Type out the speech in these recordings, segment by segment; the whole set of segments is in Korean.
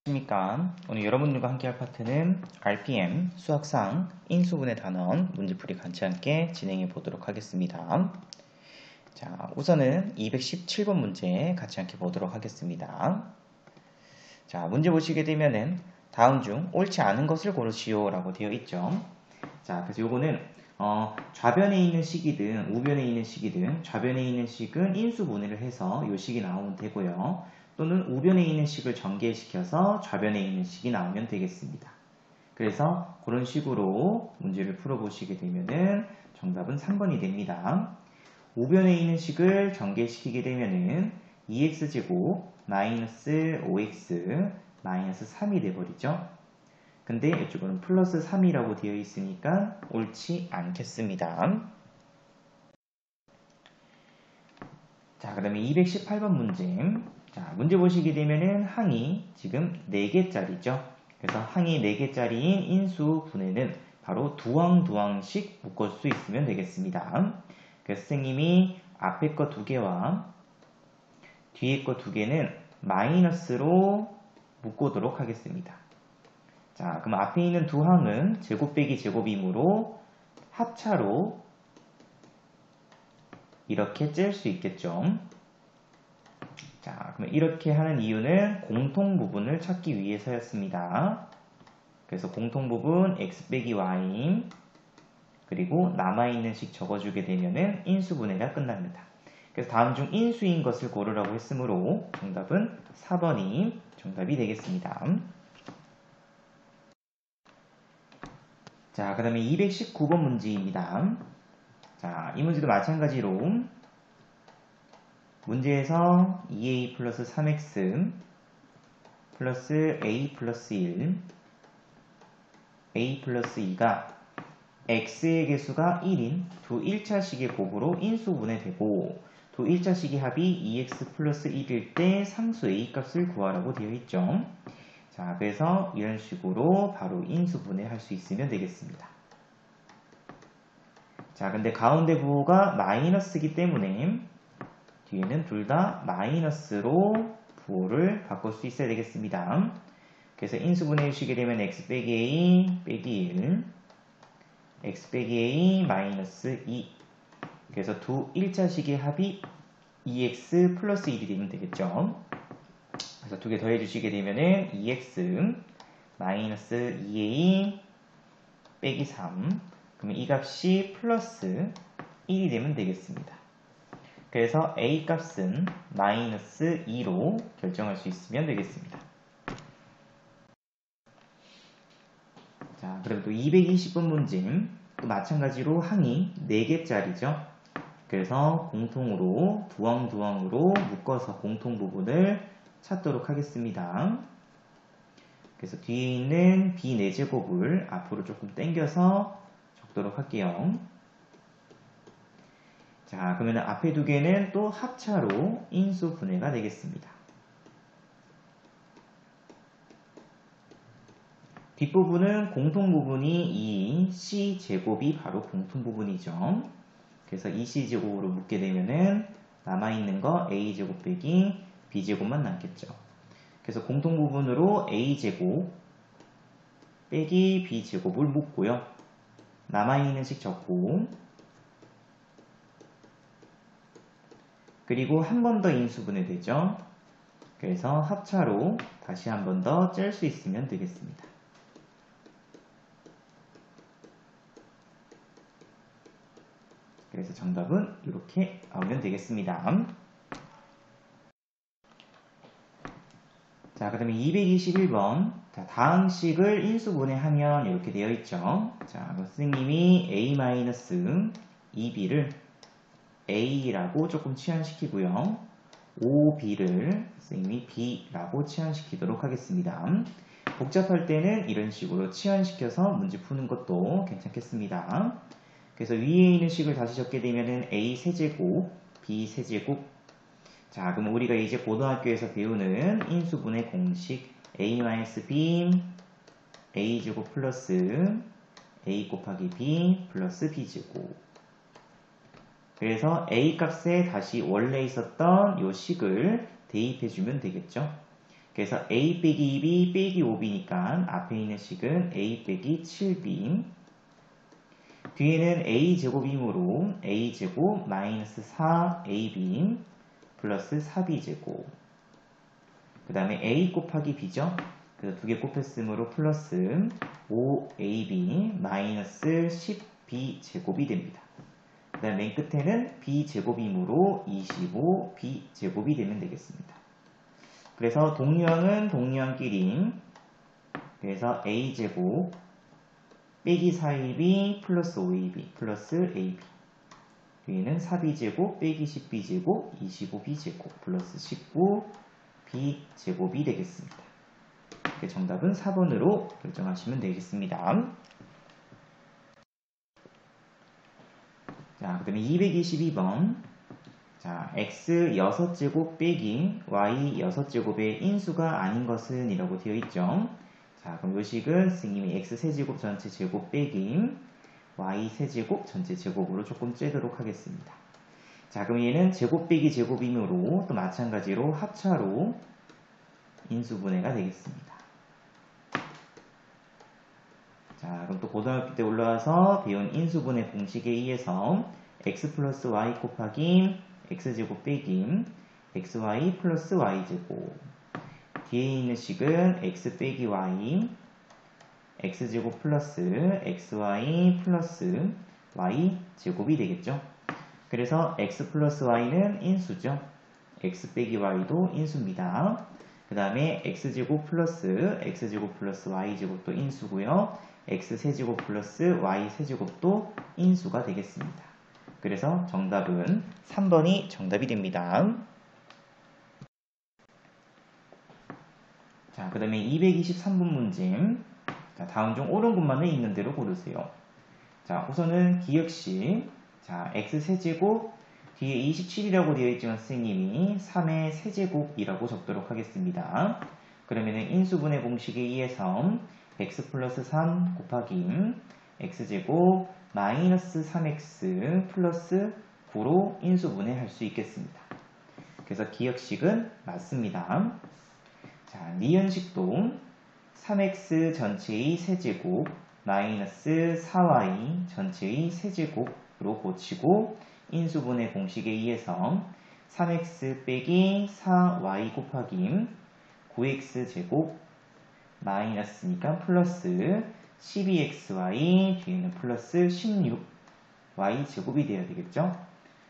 안녕하십니까. 오늘 여러분들과 함께 할 파트는 RPM 수학상 인수분해 단원 문제풀이 같이 함께 진행해 보도록 하겠습니다. 자, 우선은 217번 문제 같이 함께 보도록 하겠습니다. 자, 문제 보시게 되면은 다음 중 옳지 않은 것을 고르시오 라고 되어 있죠. 자, 그래서 요거는 좌변에 있는 식이든 우변에 있는 식이든 좌변에 있는 식은 인수분해를 해서 요 식이 나오면 되고요. 또는 우변에 있는 식을 전개시켜서 좌변에 있는 식이 나오면 되겠습니다. 그래서 그런 식으로 문제를 풀어보시게 되면은 정답은 3번이 됩니다. 우변에 있는 식을 전개시키게 되면은 2x제곱 마이너스 5x 마이너스 3이 돼버리죠. 근데 이쪽은 플러스 3이라고 되어 있으니까 옳지 않겠습니다. 자, 그 다음에 218번 문제. 자, 문제 보시게 되면은 항이 지금 4개짜리죠. 그래서 항이 4개짜리인 인수 분해는 바로 두항씩 묶을 수 있으면 되겠습니다. 그래서 선생님이 앞에 거 2개와 뒤에 거 2개는 마이너스로 묶도록 하겠습니다. 자, 그럼 앞에 있는 두 항은 제곱 빼기 제곱이므로 합차로 이렇게 짤 수 있겠죠. 자, 그럼 이렇게 하는 이유는 공통 부분을 찾기 위해서였습니다. 그래서 공통 부분 x 빼기 y 그리고 남아있는 식 적어주게 되면은 인수분해가 끝납니다. 그래서 다음 중 인수인 것을 고르라고 했으므로 정답은 4번이 정답이 되겠습니다. 자, 그 다음에 219번 문제입니다. 자, 이 문제도 마찬가지로 문제에서 2a 플러스 3x 플러스 a 플러스 1 a 플러스 2가 x의 개수가 1인 두 1차식의 곱으로 인수분해되고 두 1차식의 합이 2x 플러스 1일 때 상수 a 값을 구하라고 되어 있죠. 자, 그래서 이런 식으로 바로 인수분해할 수 있으면 되겠습니다. 자, 근데 가운데 부호가 마이너스이기 때문에 뒤에는 둘 다 마이너스로 부호를 바꿀 수 있어야 되겠습니다. 그래서 인수분해 주시게 되면 x 빼기 a 빼기 1 x 빼기 a 마이너스 2 그래서 두 1차식의 합이 2x 플러스 1이 되면 되겠죠. 그래서 두 개 더해 주시게 되면은 2x 마이너스 2a 빼기 3 그러면 이 값이 플러스 1이 되면 되겠습니다. 그래서 a 값은 마이너스 2로 결정할 수 있으면 되겠습니다. 자, 그럼 또 220번 문제 또 마찬가지로 항이 4개짜리죠. 그래서 공통으로 두항으로 묶어서 공통 부분을 찾도록 하겠습니다. 그래서 뒤에 있는 b 4제곱을 앞으로 조금 당겨서 적도록 할게요. 자, 그러면 앞에 2개는 또 합차로 인수분해가 되겠습니다. 뒷부분은 공통부분이 이 c제곱이 바로 공통부분이죠. 그래서 이 c제곱으로 묶게 되면은 남아있는 거 a제곱 빼기 b제곱만 남겠죠. 그래서 공통부분으로 a제곱 빼기 b제곱을 묶고요. 남아있는 식 적고 그리고 한 번 더 인수분해 되죠. 그래서 합차로 다시 한 번 더 짤 수 있으면 되겠습니다. 그래서 정답은 이렇게 나오면 되겠습니다. 자, 그 다음에 221번. 자, 다음 식을 인수분해하면 이렇게 되어 있죠. 자, 선생님이 a-2b를 a라고 조금 치환시키고요. 5b를 선생님이 b라고 치환시키도록 하겠습니다. 복잡할 때는 이런 식으로 치환시켜서 문제 푸는 것도 괜찮겠습니다. 그래서 위에 있는 식을 다시 적게 되면은 a 세제곱, b 세제곱. 자, 그럼 우리가 이제 고등학교에서 배우는 인수분해 공식 a-b a제곱 플러스 a 곱하기 b 플러스 b제곱. 그래서 a 값에 다시 원래 있었던 이 식을 대입해주면 되겠죠. 그래서 a 빼기 2b 빼기 5b니까 앞에 있는 식은 a 빼기 7b, 뒤에는 a제곱이므로 a제곱 마이너스 4ab 플러스 4b제곱, 그 다음에 a 곱하기 b죠. 그래서 두 개 곱했으므로 플러스 5ab 마이너스 10b제곱이 됩니다. 그 다음 맨 끝에는 b제곱이므로 25b제곱이 되면 되겠습니다. 그래서 동류항은 동류항끼리, 그래서 a제곱 빼기 4ab 플러스 5ab 플러스 ab, 뒤에는 4b제곱 빼기 10b제곱 25b제곱 플러스 19b제곱이 되겠습니다. 정답은 4번으로 결정하시면 되겠습니다. 자, 그 다음에 222번. 자, x 6제곱 빼기 y 6제곱의 인수가 아닌 것은 이라고 되어 있죠. 자, 그럼 이 식은 선생님이 x 세제곱 전체 제곱 빼기 y 세제곱 전체 제곱으로 조금 째도록 하겠습니다. 자, 그럼 얘는 제곱 빼기 제곱이므로 또 마찬가지로 합차로 인수분해가 되겠습니다. 자, 그럼 또 고등학교 때 올라와서 배운 인수분해 공식에 의해서 x 플러스 y 곱하기 x제곱 빼기 xy 플러스 y제곱, 뒤에 있는 식은 x 빼기 y x제곱 플러스 xy 플러스 y제곱이 되겠죠. 그래서 x 플러스 y는 인수죠. x 빼기 y도 인수입니다. 그 다음에 x제곱 플러스 y제곱도 인수고요. x세제곱 플러스 y세제곱도 인수가 되겠습니다. 그래서 정답은 3번이 정답이 됩니다. 자, 그 다음에 223번 문제. 자, 다음 중 옳은 것만을 있는 대로 고르세요. 자, 우선은 기억식. 자, x세제곱 뒤에 27이라고 되어 있지만 선생님이 3의 세제곱이라고 적도록 하겠습니다. 그러면은 인수분해 공식에 의해서 x 플러스 3 곱하기 x제곱 마이너스 3x 플러스 9로 인수분해할 수 있겠습니다. 그래서 기억식은 맞습니다. 자, 니은식도 3x 전체의 세제곱 마이너스 4y 전체의 세제곱으로 고치고 인수분해 공식에 의해서 3x 빼기 4y 곱하기 9x제곱 마이너스니까 플러스 12xy 뒤에는 플러스 16y제곱이 되어야 되겠죠.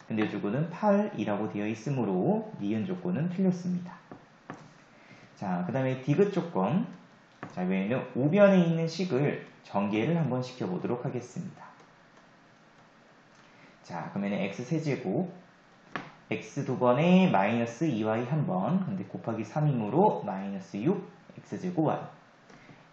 근데 이쪽은 8이라고 되어 있으므로 니은 조건은 틀렸습니다. 자, 그 다음에 디귿 조건. 자, 외에는 우변에 있는 식을 전개를 한번 시켜보도록 하겠습니다. 자, 그러면 x세제곱 x 두 번에 마이너스 2y 한 번, 근데 곱하기 3이므로 마이너스 6x제곱 y,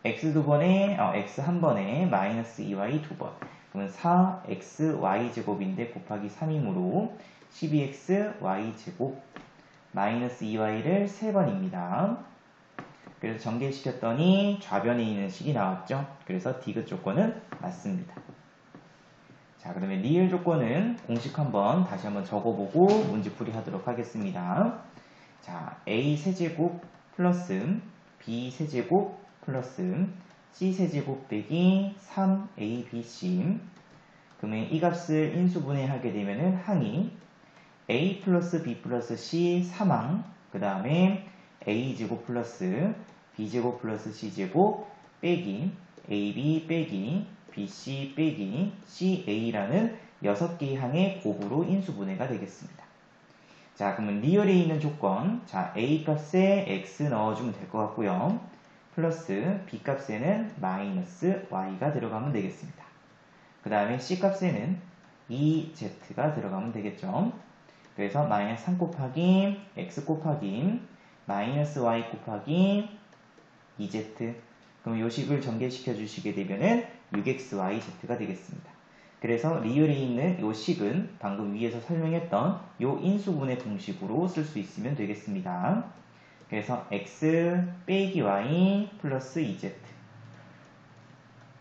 x 두 번에 x 한 번에 마이너스 2y 두 번, 그러면 4xy 제곱인데 곱하기 3이므로 12xy 제곱 마이너스 2y를 3번입니다. 그래서 전개시켰더니 좌변에 있는 식이 나왔죠. 그래서 디귿 조건은 맞습니다. 자, 그러면 리을 조건은 공식 한번 다시 한번 적어보고 문제풀이 하도록 하겠습니다. 자, a 세제곱 플러스 b 세제곱 플러스 c 세제곱 빼기 3abc. 그러면 이 값을 인수분해하게 되면은 항이 a 플러스 b 플러스 c 3항, 그 다음에 a제곱 플러스 b제곱 플러스 c제곱 빼기 ab 빼기 bc 빼기 ca라는 6개의 항의 곱으로 인수분해가 되겠습니다. 자, 그러면 리얼에 있는 조건, 자, a 값에 x 넣어주면 될 것 같고요. 플러스 b 값에는 마이너스 y가 들어가면 되겠습니다. 그 다음에 c 값에는 2z가 들어가면 되겠죠. 그래서 마이너스 3 곱하기 x 곱하기 마이너스 y 곱하기 2z. 그럼 요 식을 전개시켜 주시게 되면은 6xyz가 되겠습니다. 그래서 리얼에 있는 요 식은 방금 위에서 설명했던 요 인수분해 공식으로 쓸 수 있으면 되겠습니다. 그래서 x 빼기 y 플러스 2z.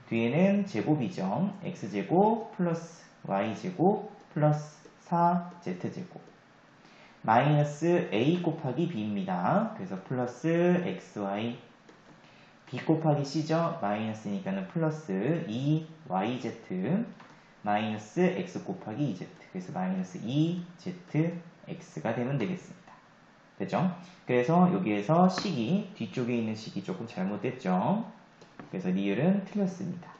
뒤에는 제곱이죠. x제곱 플러스 y제곱 플러스 4z제곱. 마이너스 a 곱하기 b입니다. 그래서 플러스 xy b 곱하기 c죠. 마이너스니까는 플러스 2yz 마이너스 x 곱하기 2z 그래서 마이너스 2zx가 되면 되겠습니다. 됐죠? 그래서 여기에서 식이 뒤쪽에 있는 식이 조금 잘못됐죠. 그래서 리을은 틀렸습니다.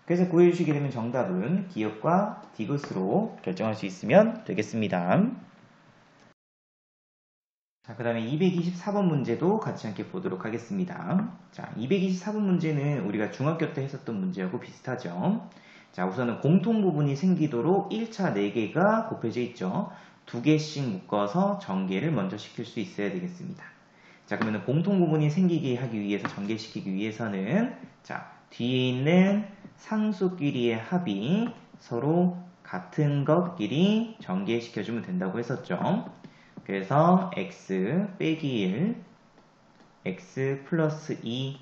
그래서 구해주시게 되면 정답은 기역과 디귿으로 결정할 수 있으면 되겠습니다. 자, 그 다음에 224번 문제도 같이 함께 보도록 하겠습니다. 자, 224번 문제는 우리가 중학교 때 했었던 문제하고 비슷하죠. 자, 우선은 공통 부분이 생기도록 1차 4개가 곱해져 있죠. 2개씩 묶어서 전개를 먼저 시킬 수 있어야 되겠습니다. 자, 그러면 공통 부분이 생기게 하기 위해서 전개시키기 위해서는 자, 뒤에 있는 상수끼리의 합이 서로 같은 것끼리 전개시켜주면 된다고 했었죠. 그래서 x 빼기 1, x 플러스 2,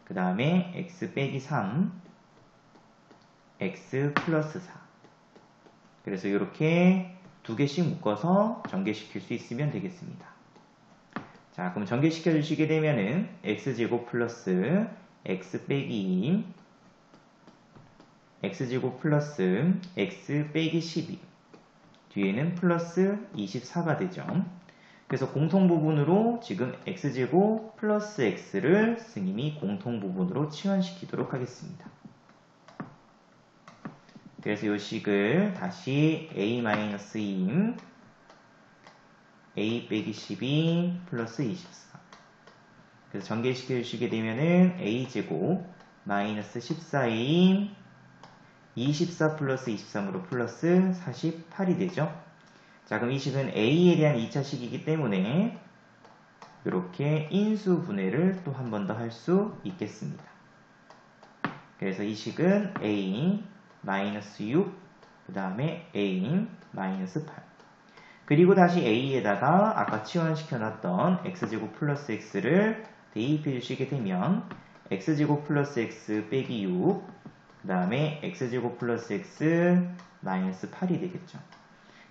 그 다음에 x 빼기 3, x 플러스 4. 그래서 이렇게 2개씩 묶어서 전개시킬 수 있으면 되겠습니다. 자, 그럼 전개시켜 주시게 되면은 x제곱 플러스 x 빼기 2, x제곱 플러스 x 빼기 12, 뒤에는 플러스 24가 되죠. 그래서 공통 부분으로 지금 x제곱 플러스 x를 스님이 공통 부분으로 치환시키도록 하겠습니다. 그래서 이 식을 다시 a-2 a 빼기 12 플러스 24. 그래서 전개시켜 주시게 되면은 a제곱 마이너스 14a 24 플러스 23으로 플러스 48이 되죠. 자, 그럼 이 식은 a에 대한 2차식이기 때문에 이렇게 인수분해를 또 한 번 더 할 수 있겠습니다. 그래서 이 식은 a 마이너스 6, 그 다음에 a 마이너스 8. 그리고 다시 a에다가 아까 치환시켜놨던 x제곱 플러스 x를 대입해 주시게 되면 x제곱 플러스 x 빼기 6, 그 다음에 x제곱 플러스 x 마이너스 8이 되겠죠.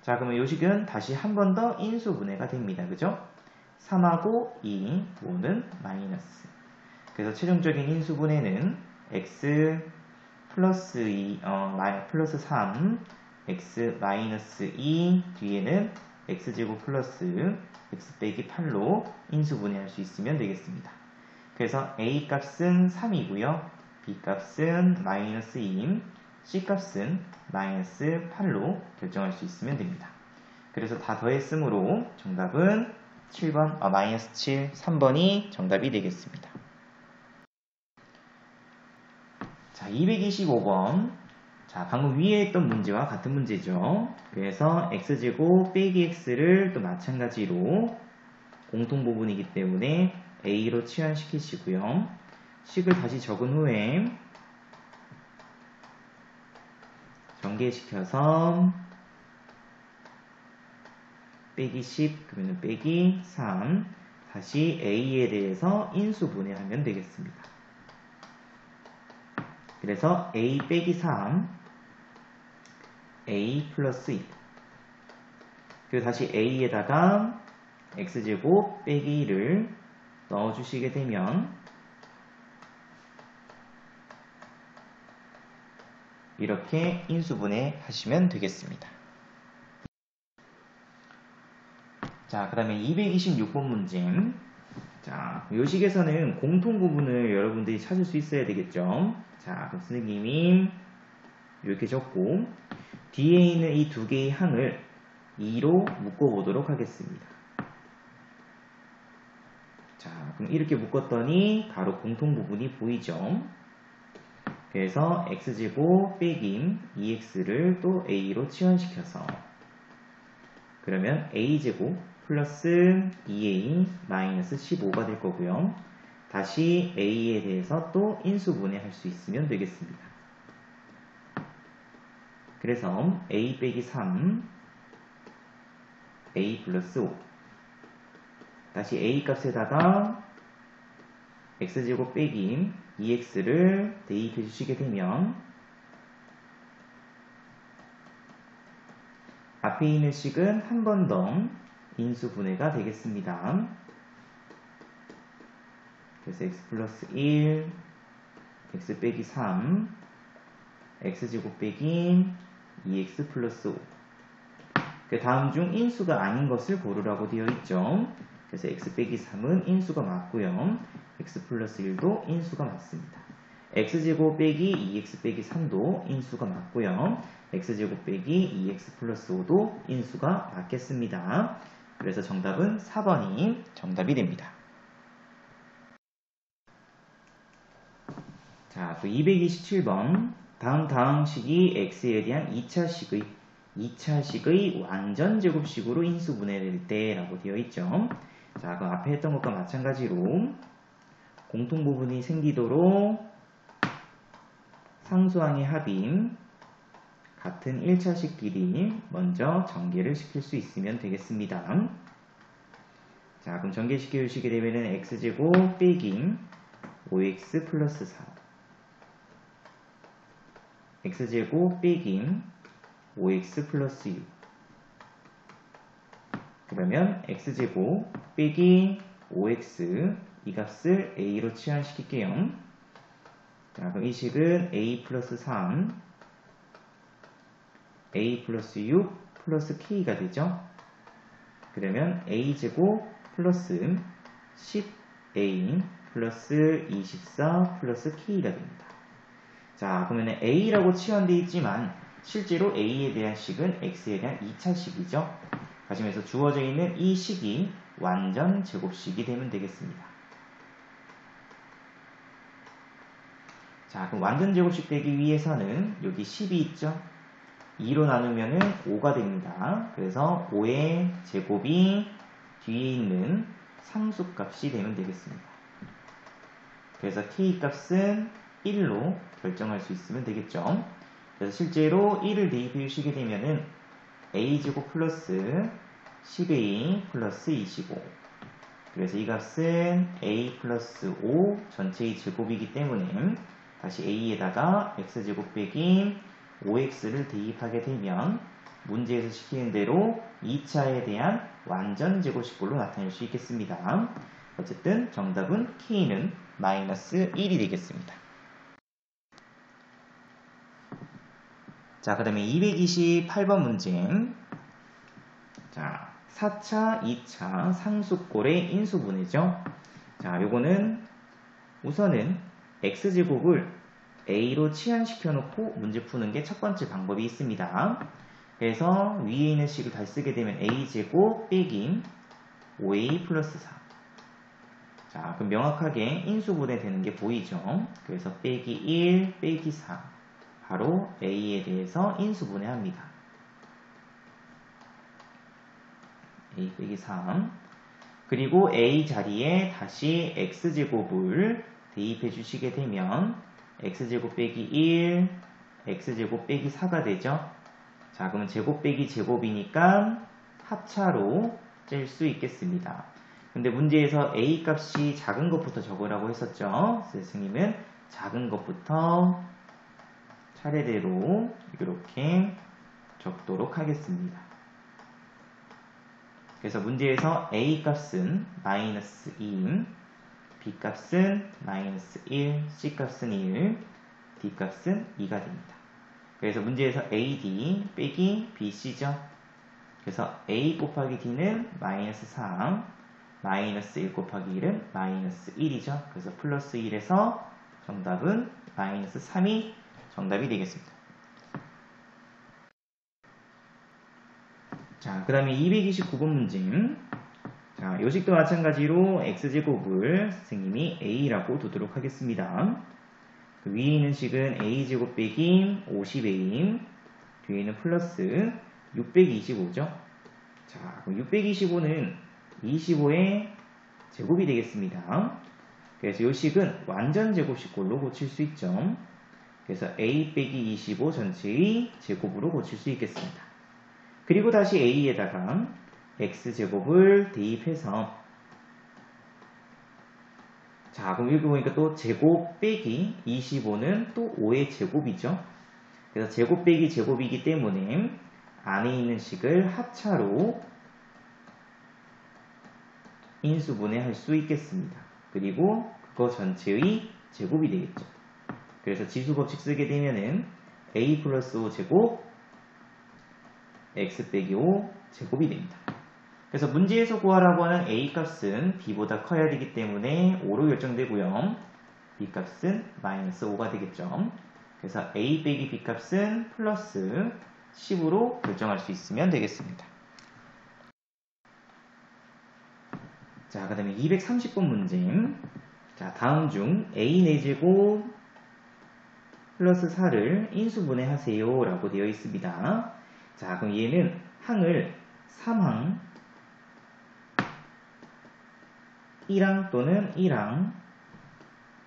자, 그러면 이 식은 다시 한 번 더 인수분해가 됩니다. 그죠? 3하고 2, 5는 마이너스. 그래서 최종적인 인수분해는 x 플러스 2, 플러스 3, x 마이너스 2, 뒤에는 x제곱 플러스 x 빼기 8로 인수분해할 수 있으면 되겠습니다. 그래서 a 값은 3이고요. b 값은 마이너스 2, c 값은 마이너스 8로 결정할 수 있으면 됩니다. 그래서 다 더했으므로 정답은 7번, 마이너스 7, 3번이 정답이 되겠습니다. 자, 225번. 자, 방금 위에 했던 문제와 같은 문제죠. 그래서 x제곱 빼기 x를 또 마찬가지로 공통 부분이기 때문에 a로 치환시키시고요. 식을 다시 적은 후에 전개시켜서 빼기 10, 그러면 빼기 3, 다시 a에 대해서 인수분해하면 되겠습니다. 그래서 a 빼기 3, a 플러스 2. 그리고 다시 a에다가 x제곱 빼기 1을 넣어주시게 되면 이렇게 인수분해 하시면 되겠습니다. 자, 그 다음에 226번 문제. 자, 이 식에서는 공통 부분을 여러분들이 찾을 수 있어야 되겠죠. 자, 그럼 선생님이 이렇게 적고 뒤에 있는 이 두 개의 항을 2로 묶어보도록 하겠습니다. 자, 그럼 이렇게 묶었더니 바로 공통 부분이 보이죠. 그래서 x제곱 빼기 2x를 또 a로 치환시켜서 그러면 a제곱 플러스 2a 마이너스 15가 될 거고요. 다시 a에 대해서 또 인수분해할 수 있으면 되겠습니다. 그래서 a 빼기 3, a 플러스 5. 다시 a 값에다가 x제곱 빼기 2x를 대입해 주시게 되면 앞에 앞에 있는 식은 한 번 더 인수분해가 되겠습니다. 그래서 x 플러스 1, x 빼기 3, x제곱 빼기 2x 플러스 5. 그 다음 중 인수가 아닌 것을 고르라고 되어 있죠. 그래서 x 빼기 3은 인수가 맞고요. x 플러스 1도 인수가 맞습니다. x제곱 빼기 2x 빼기 3도 인수가 맞고요. x제곱 빼기 2x 플러스 5도 인수가 맞겠습니다. 그래서 정답은 4번이 정답이 됩니다. 자, 또 227번. 다음 다항식이 x에 대한 2차식의 완전 제곱식으로 인수분해될 때 라고 되어 있죠. 자, 그럼 앞에 했던 것과 마찬가지로 공통부분이 생기도록 상수항의 합인 같은 1차식끼리 먼저 전개를 시킬 수 있으면 되겠습니다. 자, 그럼 전개시켜 주시게 되면은 x제곱 빼기 5x 플러스 4 x제곱 빼기 5x 플러스 6 그러면 x제곱 빼기 5x 이 값을 a로 치환시킬게요. 자, 그럼 이 식은 a 플러스 3 a 플러스 6 플러스 k가 되죠. 그러면 a제곱 플러스 10a 플러스 24 플러스 k가 됩니다. 자, 그러면 a라고 치환되어 있지만 실제로 a에 대한 식은 x에 대한 2차식이죠. 가시면서 주어져 있는 이 식이 완전 제곱식이 되면 되겠습니다. 자, 그럼 완전 제곱식 되기 위해서는 여기 10이 있죠. 2로 나누면 5가 됩니다. 그래서 5의 제곱이 뒤에 있는 상수값이 되면 되겠습니다. 그래서 k값은 1로 결정할 수 있으면 되겠죠. 그래서 실제로 1을 대입해 주시게 되면은 a제곱 플러스 10a 플러스 25 그래서 이 값은 a 플러스 5 전체의 제곱이기 때문에 다시 a에다가 x제곱 빼기 5x를 대입하게 되면 문제에서 시키는 대로 2차에 대한 완전 제곱식꼴로 나타낼 수 있겠습니다. 어쨌든 정답은 k는 마이너스 1이 되겠습니다. 자, 그 다음에 228번 문제. 자, 4차, 2차 상수꼴의 인수분해죠. 자, 요거는 우선은 x제곱을 a로 치환시켜 놓고 문제 푸는 게 첫 번째 방법이 있습니다. 그래서 위에 있는 식을 다시 쓰게 되면 a제곱 빼기 5a 플러스 4. 자, 그럼 명확하게 인수분해 되는 게 보이죠. 그래서 빼기 1 빼기 4 바로 a에 대해서 인수분해합니다. a 빼기 3 그리고 a 자리에 다시 x제곱을 대입해 주시게 되면 x제곱 빼기 1 x제곱 빼기 4가 되죠. 자, 그러면 제곱 빼기 제곱이니까 합차로 짤 수 있겠습니다. 근데 문제에서 a 값이 작은 것부터 적으라고 했었죠. 선생님은 작은 것부터 차례대로 이렇게 적도록 하겠습니다. 그래서 문제에서 a 값은 마이너스 2, b 값은 마이너스 1, c 값은 1, d 값은 2가 됩니다. 그래서 문제에서 ad 빼기 bc죠. 그래서 a 곱하기 d는 마이너스 3, 마이너스 1 곱하기 1은 마이너스 1이죠. 그래서 플러스 1에서 정답은 마이너스 3이 정답이 되겠습니다. 자, 그 다음에 229번 문제. 자, 요식도 마찬가지로 x제곱을 선생님이 a라고 두도록 하겠습니다. 그 위에 있는 식은 a제곱 빼기 50a, 뒤에는 플러스 625죠. 자, 그럼 625는 25의 제곱이 되겠습니다. 그래서 이 식은 완전 제곱식꼴로 고칠 수 있죠. 그래서 a 빼기 25 전체의 제곱으로 고칠 수 있겠습니다. 그리고 다시 a에다가 x제곱을 대입해서 자, 그럼 여기 보니까 또 제곱 빼기 25는 또 5의 제곱이죠. 그래서 제곱 빼기 제곱이기 때문에 안에 있는 식을 합차로 인수분해할 수 있겠습니다. 그리고 그거 전체의 제곱이 되겠죠. 그래서 지수법칙 쓰게 되면은 a 플러스 5제곱 x 빼기 5제곱이 됩니다. 그래서 문제에서 구하라고 하는 a 값은 b보다 커야 되기 때문에 5로 결정되고요. b 값은 마이너스 5가 되겠죠. 그래서 a 빼기 b 값은 플러스 10으로 결정할 수 있으면 되겠습니다. 자, 그 다음에 230번 문제. 자, 다음 중 a 4제곱 플러스 4를 인수분해하세요 라고 되어 있습니다. 자, 그럼 얘는 항을 3항 1항 또는 1항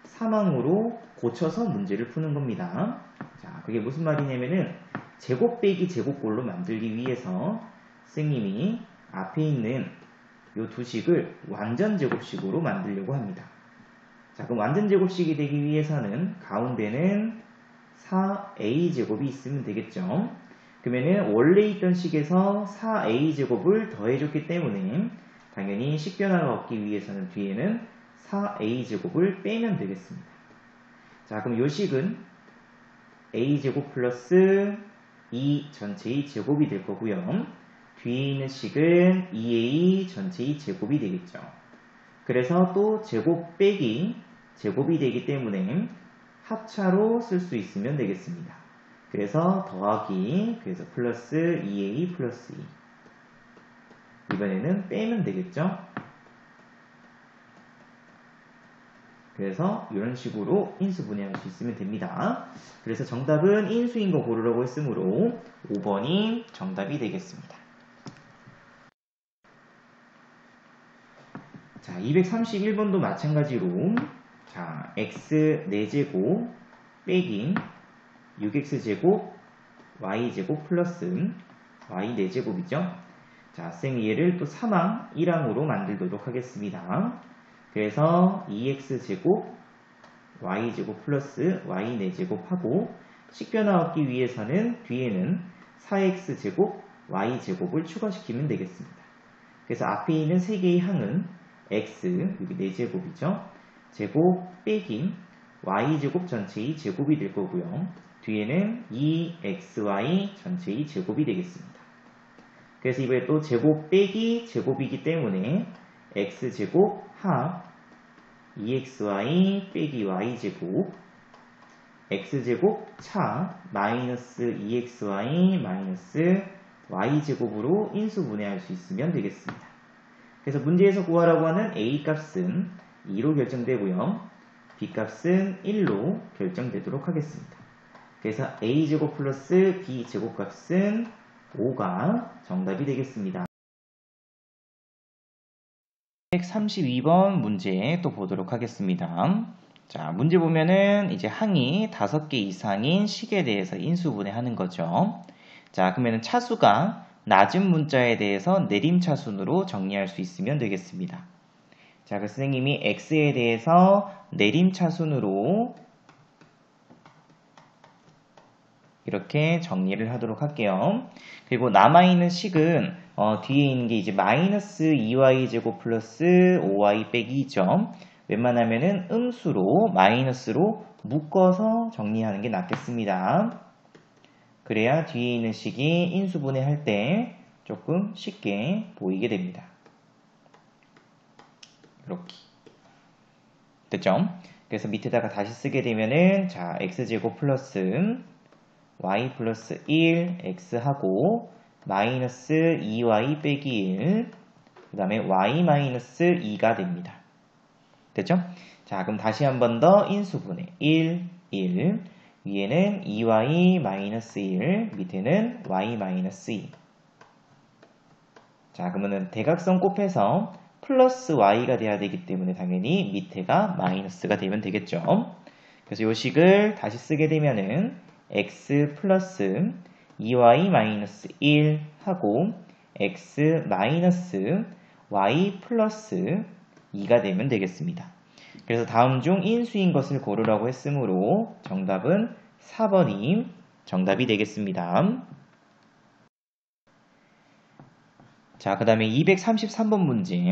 3항으로 고쳐서 문제를 푸는 겁니다. 자, 그게 무슨 말이냐면은 제곱 빼기 제곱꼴로 만들기 위해서 선생님이 앞에 있는 이 두 식을 완전 제곱식으로 만들려고 합니다. 자, 그럼 완전 제곱식이 되기 위해서는 가운데는 4a제곱이 있으면 되겠죠. 그러면은 원래 있던 식에서 4a제곱을 더해줬기 때문에 당연히 식변화가 없기 위해서는 뒤에는 4a제곱을 빼면 되겠습니다. 자, 그럼 이 식은 a제곱 플러스 2 전체의 제곱이 될 거고요. 뒤에 있는 식은 2a 전체의 제곱이 되겠죠. 그래서 또 제곱 빼기 제곱이 되기 때문에 합차로 쓸 수 있으면 되겠습니다. 그래서 더하기, 그래서 플러스 2a 플러스 2. 이번에는 빼면 되겠죠. 그래서 이런 식으로 인수분해할 수 있으면 됩니다. 그래서 정답은 인수인 거 고르라고 했으므로 5번이 정답이 되겠습니다. 자, 231번도 마찬가지로 자, x 4제곱 빼기 6x제곱 y제곱 플러스 y 4제곱이죠. 자, 쌤이 얘를 또 3항 1항으로 만들도록 하겠습니다. 그래서 2x제곱 y제곱 플러스 y 4제곱 하고 식변화 얻기 위해서는 뒤에는 4x제곱 y제곱을 추가시키면 되겠습니다. 그래서 앞에 있는 3개의 항은 x, 여기 4제곱이죠. 제곱 빼기 y제곱 전체의 제곱이 될 거고요. 뒤에는 2xy 전체의 제곱이 되겠습니다. 그래서 이번에 또 제곱 빼기 제곱이기 때문에 x제곱 합 2xy 빼기 y제곱 x제곱 차 마이너스 2xy 마이너스 y제곱으로 인수분해할 수 있으면 되겠습니다. 그래서 문제에서 구하라고 하는 a 값은 2로 결정되고요. b 값은 1로 결정되도록 하겠습니다. 그래서 a제곱 플러스 b제곱 값은 5가 정답이 되겠습니다. 132번 문제 또 보도록 하겠습니다. 자, 문제 보면은 이제 항이 5개 이상인 식에 대해서 인수분해하는 거죠. 자, 그러면은 차수가 낮은 문자에 대해서 내림차순으로 정리할 수 있으면 되겠습니다. 자, 그 선생님이 x에 대해서 내림차순으로 이렇게 정리를 하도록 할게요. 그리고 남아있는 식은 뒤에 있는 게 이제 마이너스 2y제곱 플러스 5y 빼기 2점. 웬만하면은 음수로 마이너스로 묶어서 정리하는 게 낫겠습니다. 그래야 뒤에 있는 식이 인수분해할 때 조금 쉽게 보이게 됩니다. 이렇게 됐죠? 그래서 밑에다가 다시 쓰게 되면은 자, x제곱 플러스 y 플러스 1 x하고 마이너스 2y 빼기 1 그 다음에 y 마이너스 2가 됩니다. 됐죠? 자, 그럼 다시 한 번 더 인수분해 1, 1 위에는 2y 마이너스 1 밑에는 y 마이너스 2. 자, 그러면은 대각선 곱해서 플러스 y가 돼야 되기 때문에 당연히 밑에가 마이너스가 되면 되겠죠. 그래서 이 식을 다시 쓰게 되면은 x 플러스 2y 마이너스 1 하고 x 마이너스 y 플러스 2가 되면 되겠습니다. 그래서 다음 중 인수인 것을 고르라고 했으므로 정답은 4번이 정답이 되겠습니다. 자, 그 다음에 233번 문제.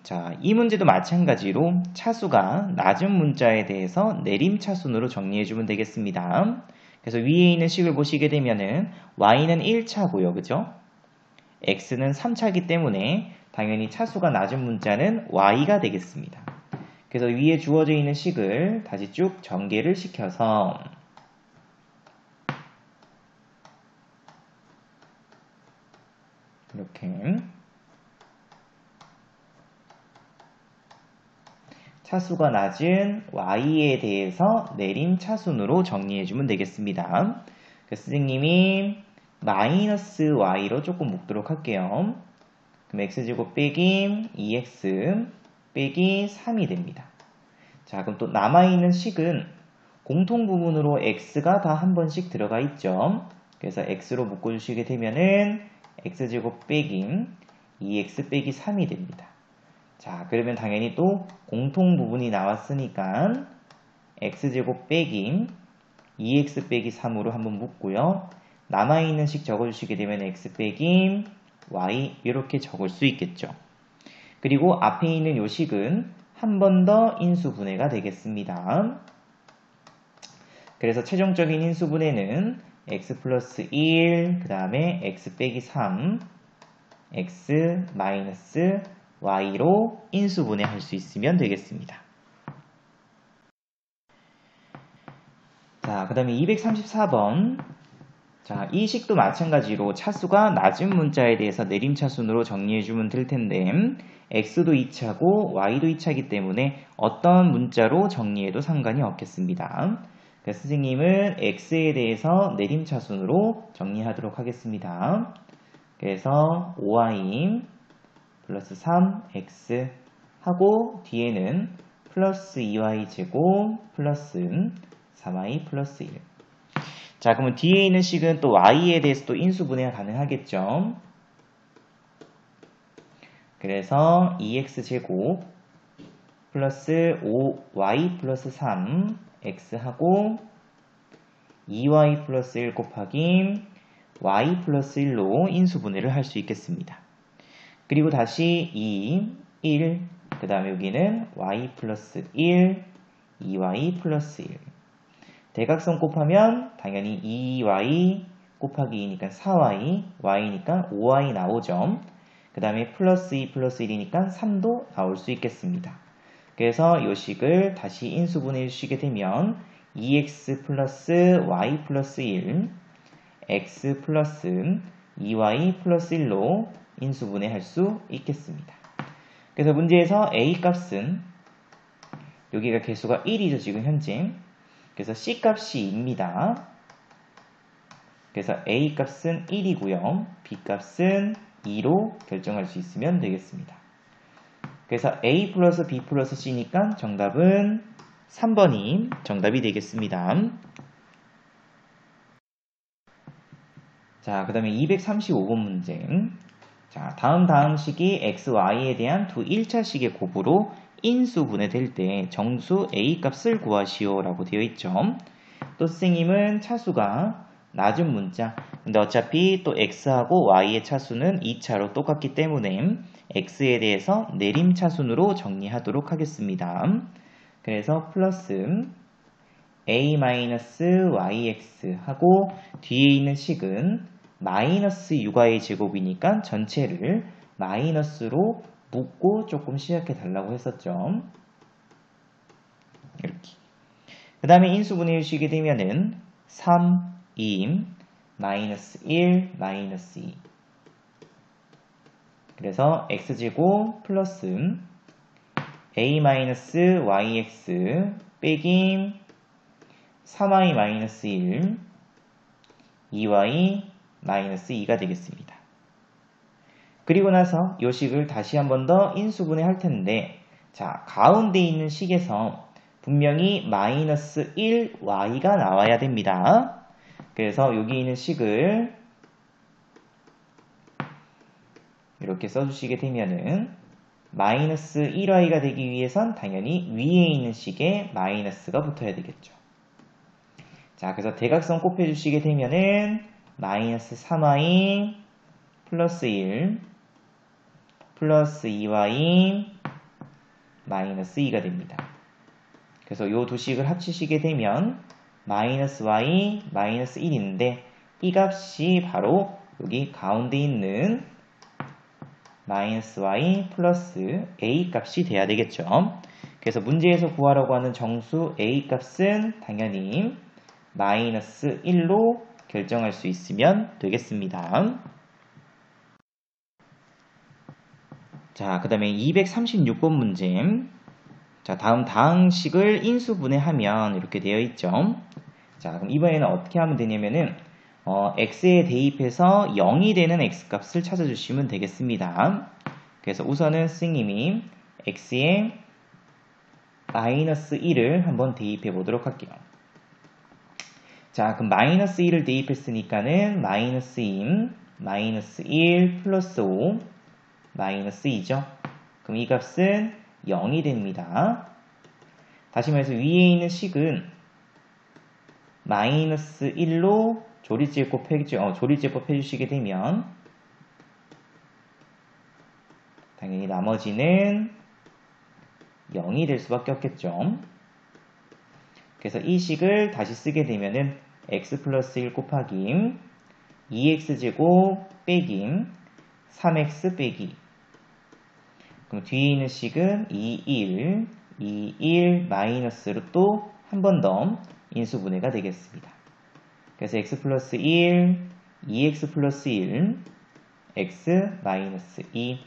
자, 이 문제도 마찬가지로 차수가 낮은 문자에 대해서 내림차순으로 정리해주면 되겠습니다. 그래서 위에 있는 식을 보시게 되면은 y는 1차고요. 그죠? x는 3차이기 때문에 당연히 차수가 낮은 문자는 y가 되겠습니다. 그래서 위에 주어져 있는 식을 다시 쭉 전개를 시켜서 이렇게 차수가 낮은 y에 대해서 내림차순으로 정리해주면 되겠습니다. 선생님이 마이너스 y로 조금 묶도록 할게요. 그럼 x제곱 빼기 2x 빼기 3이 됩니다. 자, 그럼 또 남아있는 식은 공통 부분으로 x가 다 한 번씩 들어가 있죠. 그래서 x로 묶어주시게 되면은 x제곱 빼기 2x 빼기 3이 됩니다. 자, 그러면 당연히 또 공통 부분이 나왔으니까 x제곱 빼기 2x 빼기 3으로 한번 묶고요. 남아있는 식 적어주시게 되면 x 빼기 y 이렇게 적을 수 있겠죠. 그리고 앞에 있는 요 식은 한 번 더 인수분해가 되겠습니다. 그래서 최종적인 인수분해는 x 플러스 1, 그 다음에 x 빼기 3, x 마이너스 y로 인수분해할 수 있으면 되겠습니다. 자, 그 다음에 234번. 자, 이 식도 마찬가지로 차수가 낮은 문자에 대해서 내림차순으로 정리해주면 될 텐데 x도 2차고 y도 2차이기 때문에 어떤 문자로 정리해도 상관이 없겠습니다. 그래서 선생님은 x에 대해서 내림차순으로 정리하도록 하겠습니다. 그래서 5y 플러스 3x 하고 뒤에는 플러스 2y 제곱 플러스 3y 플러스 1. 자, 그러면 뒤에 있는 식은 또 y에 대해서 또 인수분해가 가능하겠죠. 그래서 2x 제곱 플러스 5y 플러스 3x 하고 2y 플러스 1 곱하기 y 플러스 1로 인수분해를 할 수 있겠습니다. 그리고 다시 2, 1, 그 다음에 여기는 y 플러스 1, 2y 플러스 1. 대각선 곱하면 당연히 2y 곱하기 2니까 4y, y니까 5y 나오죠. 그 다음에 플러스 2 플러스 1이니까 3도 나올 수 있겠습니다. 그래서 이 식을 다시 인수분해 주시게 되면 2x 플러스 y 플러스 1, x 플러스 2y 플러스 1로 인수분해 할 수 있겠습니다. 그래서 문제에서 a 값은 여기가 개수가 1이죠. 지금 현재. 그래서 c 값이 2입니다. 그래서 a 값은 1이고요. b 값은 2로 결정할 수 있으면 되겠습니다. 그래서 a 플러스 b 플러스 c니까 정답은 3번이 정답이 되겠습니다. 자, 그 다음에 235번 문제. 자, 다음 식이 x, y에 대한 두 1차식의 곱으로 인수분해될 때 정수 a 값을 구하시오 라고 되어 있죠. 또 선생님은 차수가 낮은 문자, 근데 어차피 또 x하고 y의 차수는 2차로 똑같기 때문에 x에 대해서 내림차순으로 정리하도록 하겠습니다. 그래서 플러스 a-yx 하고 뒤에 있는 식은 마이너스 6y 제곱이니까 전체를 마이너스로 묶고 조금 시작해 달라고 했었죠. 이렇게. 그 다음에 인수분해 주시게 되면은 3, 2, 마이너스 1, 마이너스 2. 그래서 x제곱 플러스 a-yx 빼기 3y 마이너스 1, 2y 마이너스 2가 되겠습니다. 그리고 나서 이 식을 다시 한 번 더 인수분해 할 텐데, 자, 가운데 있는 식에서 분명히 마이너스 1y가 나와야 됩니다. 그래서 여기 있는 식을 이렇게 써주시게 되면은 마이너스 1y가 되기 위해선 당연히 위에 있는 식에 마이너스가 붙어야 되겠죠. 자, 그래서 대각선 곱해주시게 되면은 마이너스 3y 플러스 1, 플러스 2y 마이너스 2가 됩니다. 그래서 요 두 식을 합치시게 되면 마이너스 y 마이너스 1인데 이 값이 바로 여기 가운데 있는 마이너스 y 플러스 a 값이 돼야 되겠죠. 그래서 문제에서 구하라고 하는 정수 a 값은 당연히 마이너스 1로 결정할 수 있으면 되겠습니다. 자, 그 다음에 236번 문제. 자, 다음 다항식을 인수분해하면 이렇게 되어 있죠. 자, 그럼 이번에는 어떻게 하면 되냐면은 x에 대입해서 0이 되는 x값을 찾아주시면 되겠습니다. 그래서 우선은 선생님이 x에 마이너스 1을 한번 대입해 보도록 할게요. 자, 그럼 마이너스 1을 대입했으니까는 마이너스 2, 마이너스 1 플러스 5, 마이너스 2죠. 그럼 이 값은 0이 됩니다. 다시 말해서 위에 있는 식은 마이너스 1로 조리제곱 해주시게 되면 당연히 나머지는 0이 될 수밖에 없겠죠. 그래서 이 식을 다시 쓰게 되면은 x 플러스 1 곱하기 2x제곱 빼기 3x 빼기 그럼 뒤에 있는 식은 2, 1 마이너스로 또 한 번 더 인수분해가 되겠습니다. 그래서 x 플러스 1, 2x 플러스 1, x 마이너스 2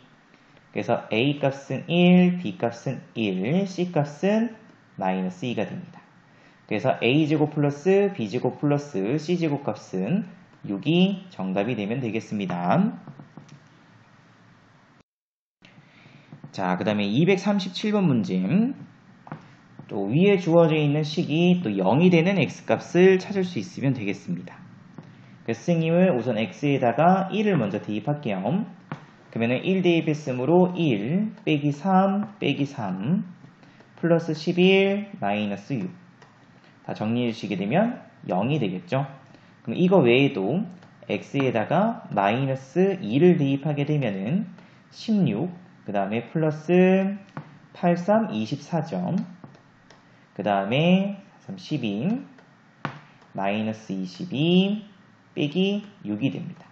그래서 a 값은 1, b 값은 1, c 값은 마이너스 2가 됩니다. 그래서 a제곱 플러스 b제곱 플러스 c제곱 값은 6이 정답이 되면 되겠습니다. 자, 그 다음에 237번 문제. 또 위에 주어져 있는 식이 또 0이 되는 x값을 찾을 수 있으면 되겠습니다. 그래서 선생님은 우선 x에다가 1을 먼저 대입할게요. 그러면 1 대입했으므로 1 빼기 3 빼기 3 플러스 11 마이너스 6 다 정리해 주시게 되면 0이 되겠죠. 그럼 이거 외에도 x에다가 마이너스 2를 대입하게 되면은 16 그 다음에 플러스 83 24점 그 다음에 12 마이너스 22 빼기 6이 됩니다.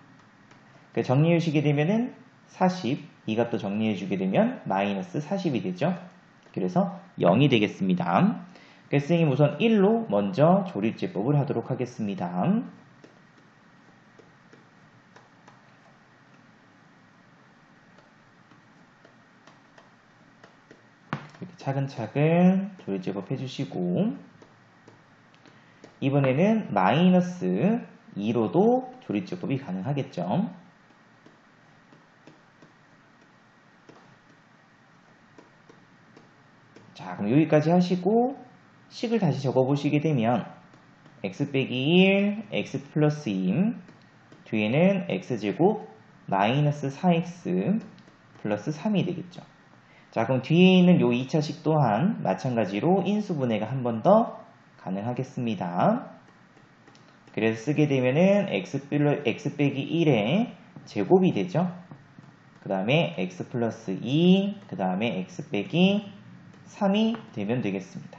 정리해 주시게 되면은 40 이 값도 정리해 주게 되면 마이너스 40이 되죠. 그래서 0이 되겠습니다. 그래서 선생님 우선 1로 먼저 조립제법을 하도록 하겠습니다. 이렇게 차근차근 조립제법 해주시고 이번에는 마이너스 2로도 조립제법이 가능하겠죠. 자, 그럼 여기까지 하시고 식을 다시 적어보시게 되면 x 빼기 1, x 플러스 2 뒤에는 x제곱 마이너스 4x 플러스 3이 되겠죠. 자, 그럼 뒤에 있는 요 2차식 또한 마찬가지로 인수분해가 한 번 더 가능하겠습니다. 그래서 쓰게 되면은 x 빼기 1의 제곱이 되죠. 그 다음에 x 플러스 2, 그 다음에 x 빼기 3이 되면 되겠습니다.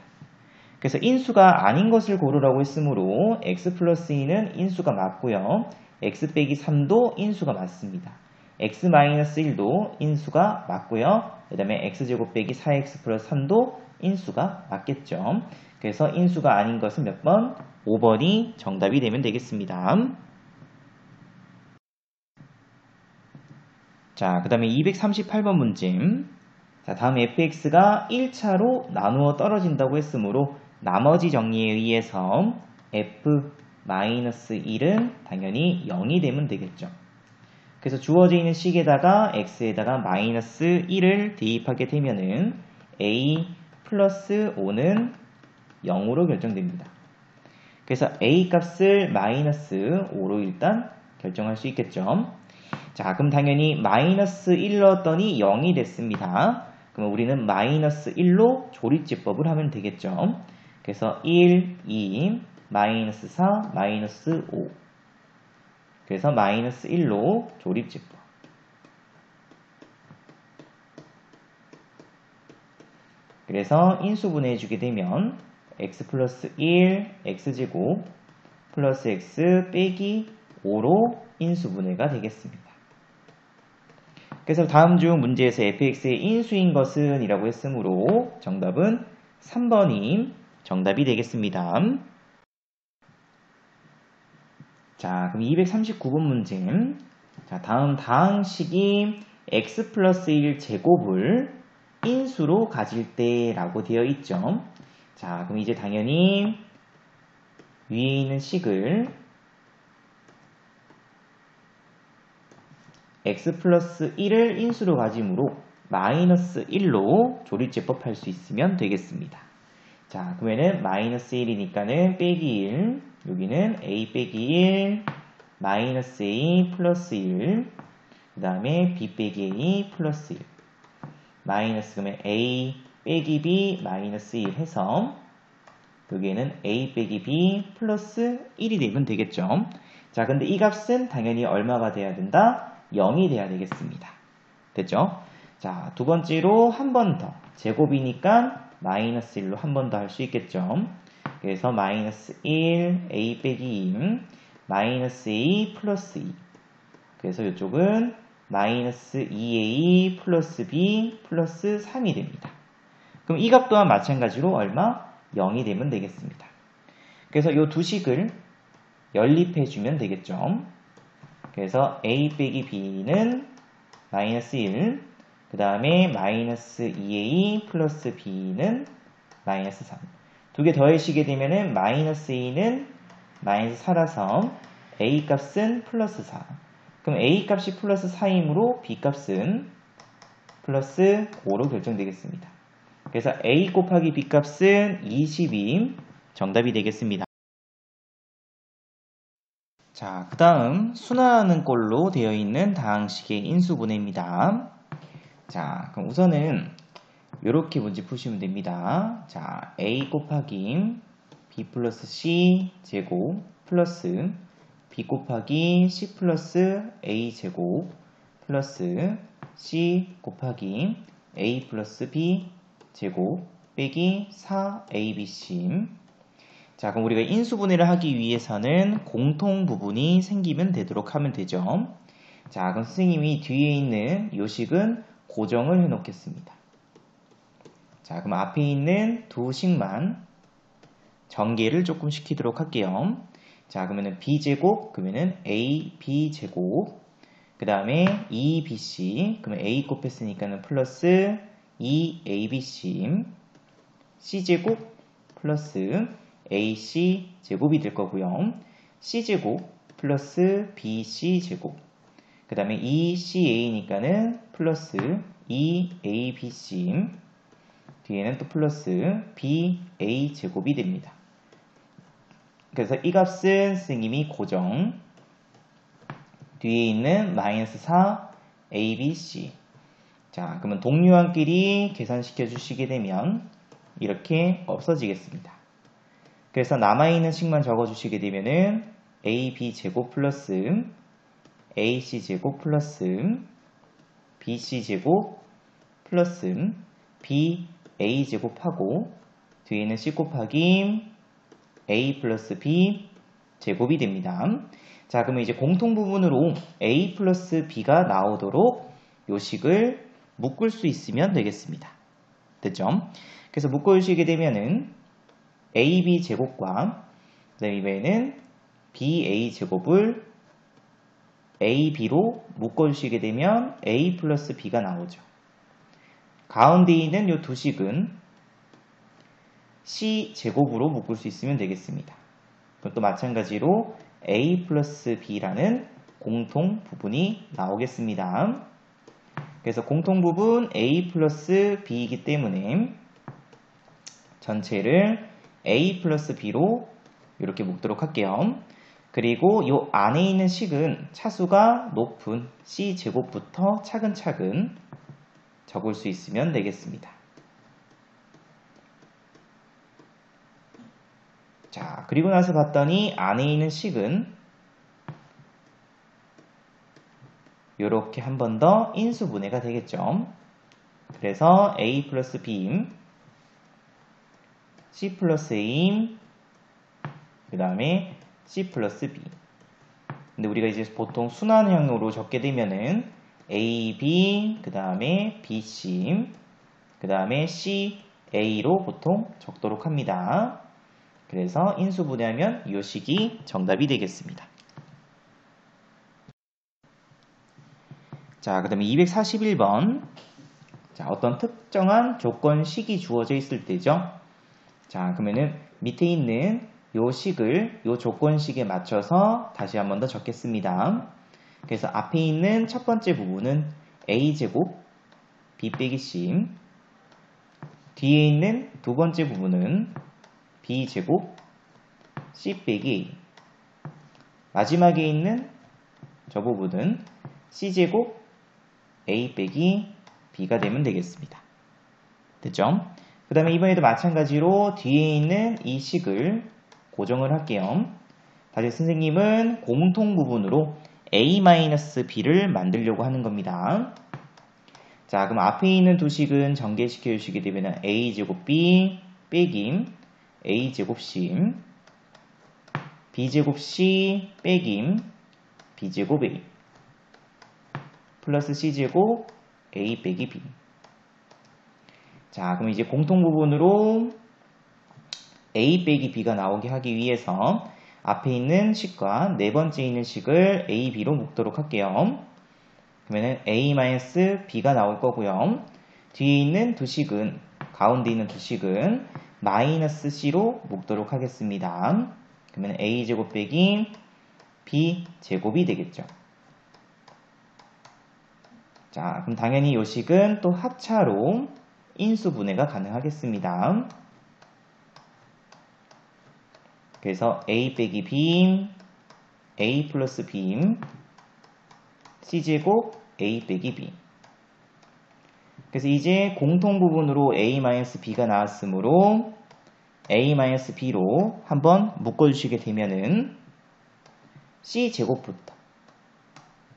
그래서 인수가 아닌 것을 고르라고 했으므로 x 플러스 2는 인수가 맞고요. x 빼기 3도 인수가 맞습니다. x 마이너스 1도 인수가 맞고요. 그 다음에 x제곱 빼기 4x 플러스 3도 인수가 맞겠죠. 그래서 인수가 아닌 것은 몇 번? 5번이 정답이 되면 되겠습니다. 자, 그 다음에 238번 문제. 자, 다음 fx가 1차로 나누어 떨어진다고 했으므로 나머지 정리에 의해서 f-1은 당연히 0이 되면 되겠죠. 그래서 주어져 있는 식에다가 x에다가 마이너스 1을 대입하게 되면은 a 플러스 5는 0으로 결정됩니다. 그래서 a 값을 마이너스 5로 일단 결정할 수 있겠죠. 자, 그럼 당연히 마이너스 1 넣었더니 0이 됐습니다. 그럼 우리는 마이너스 1로 조립제법을 하면 되겠죠. 그래서 1, 2, 마이너스 4, 마이너스 5. 그래서 마이너스 1로 조립제법. 그래서 인수분해 해주게 되면 x 플러스 1 x제곱 플러스 x 빼기 5로 인수분해가 되겠습니다. 그래서 다음 중 문제에서 fx의 인수인 것은 이라고 했으므로 정답은 3번이 정답이 되겠습니다. 자, 그럼 239번 문제. 자, 다음 다항식이 x 플러스 1 제곱을 인수로 가질 때 라고 되어 있죠. 자, 그럼 이제 당연히 위에 있는 식을 x 플러스 1을 인수로 가짐으로 마이너스 1로 조립제법할 수 있으면 되겠습니다. 자, 그러면은 마이너스 1이니까는 빼기 1, 여기는 a 빼기 1, 마이너스 a 플러스 1, 그 다음에 b 빼기 a 플러스 1, 마이너스 그러면 a 빼기 b 마이너스 1 해서 여기에는 a 빼기 b 플러스 1이 되면 되겠죠. 자, 근데 이 값은 당연히 얼마가 돼야 된다? 0이 돼야 되겠습니다. 됐죠? 자, 두 번째로 한 번 더. 제곱이니까 마이너스 1로 한 번 더 할 수 있겠죠. 그래서 마이너스 1, a 빼기 2, 마이너스 a 플러스 2. 그래서 이쪽은 마이너스 2a 플러스 b 플러스 3이 됩니다. 그럼 이 값 또한 마찬가지로 얼마? 0이 되면 되겠습니다. 그래서 이 두 식을 연립해주면 되겠죠. 그래서 a 빼기 b는 마이너스 1, 그 다음에 마이너스 2a 플러스 b는 마이너스 3. 두 개 더해지게 되면은 마이너스 2는 마이너스 4라서 a 값은 플러스 4. 그럼 a 값이 플러스 4이므로 b 값은 플러스 5로 결정되겠습니다. 그래서 a 곱하기 b 값은 22 정답이 되겠습니다. 자, 그 다음 순환하는 꼴로 되어 있는 다항식의 인수분해입니다. 자, 그럼 우선은 이렇게 문제 푸시면 됩니다. 자, a 곱하기 b 플러스 c 제곱 플러스 b 곱하기 c 플러스 a 제곱 플러스 c 곱하기 a 플러스 b 제곱 빼기 4abc. 자, 그럼 우리가 인수분해를 하기 위해서는 공통 부분이 생기면 되도록 하면 되죠. 자, 그럼 선생님이 뒤에 있는 요식은 고정을 해 놓겠습니다. 자, 그럼 앞에 있는 두 식만 전개를 조금 시키도록 할게요. 자, 그러면은 b제곱, 그러면은 ab제곱, 그 다음에 2bc, 그러면 a 곱했으니까는 플러스 2abc, c제곱 플러스 ac 제곱이 될 거고요. c제곱 플러스 bc제곱, 그 다음에 2ca니까는 플러스 2abc, 뒤에는 또 플러스 ba제곱이 됩니다. 그래서 이 값은 선생님이 고정, 뒤에 있는 마이너스 4abc. 자, 그러면 동류항끼리 계산시켜 주시게 되면 이렇게 없어지겠습니다. 그래서 남아있는 식만 적어주시게 되면은 ab제곱 플러스 ac제곱 플러스 bc제곱 플러스 ba제곱하고 뒤에는 c 곱하기 a 플러스 b 제곱이 됩니다. 자, 그러면 이제 공통 부분으로 a 플러스 b가 나오도록 요식을 묶을 수 있으면 되겠습니다. 됐죠? 그래서 묶어주시게 되면은 ab 제곱과 그다음에 이번에는 ba 제곱을 ab로 묶어주시게 되면 a 플러스 b가 나오죠. 가운데 있는 이 두 식은 c 제곱으로 묶을 수 있으면 되겠습니다. 또 마찬가지로 a 플러스 b라는 공통 부분이 나오겠습니다. 그래서 공통 부분 a 플러스 b이기 때문에 전체를 a 플러스 b로 이렇게 묶도록 할게요. 그리고 이 안에 있는 식은 차수가 높은 c제곱부터 차근차근 적을 수 있으면 되겠습니다. 자, 그리고 나서 봤더니 안에 있는 식은 이렇게 한 번 더 인수분해가 되겠죠. 그래서 a 플러스 b C 플러스 A, 그 다음에 C 플러스 B. 근데 우리가 이제 보통 순환형으로 적게 되면은 A, B, 그 다음에 B, C, 그 다음에 C, A로 보통 적도록 합니다. 그래서 인수분해하면 이 식이 정답이 되겠습니다. 자, 그 다음에 241번. 자, 어떤 특정한 조건식이 주어져 있을 때죠. 자, 그러면은 밑에 있는 요 식을 요 조건식에 맞춰서 다시 한 번 더 적겠습니다. 그래서 앞에 있는 첫 번째 부분은 A제곱 B 빼기 C, 뒤에 있는 두 번째 부분은 B제곱 C 빼기 A, 마지막에 있는 저 부분은 C제곱 A 빼기 B가 되면 되겠습니다. 됐죠? 그 다음에 이번에도 마찬가지로 뒤에 있는 이 식을 고정을 할게요. 다시 선생님은 공통 부분으로 A-B를 만들려고 하는 겁니다. 자, 그럼 앞에 있는 두 식은 전개시켜 주시게 되면 A제곱 B 빼기 A제곱 C, B제곱 C 빼기 B제곱 A, 플러스 C제곱 A 빼기 B. 자, 그럼 이제 공통 부분으로 A 빼기 B가 나오게 하기 위해서 앞에 있는 식과 네 번째 있는 식을 A, B로 묶도록 할게요. 그러면 A-B가 나올 거고요. 뒤에 있는 두 식은, 가운데 있는 두 식은 마이너스 C로 묶도록 하겠습니다. 그러면 A제곱 빼기 B제곱이 되겠죠. 자, 그럼 당연히 이 식은 또 합차로 인수분해가 가능하겠습니다. 그래서 A 빼기 B, A 플러스 B, C제곱 A 빼기 B. 그래서 이제 공통 부분으로 A-B가 나왔으므로 A-B로 한번 묶어주시게 되면은 C제곱부터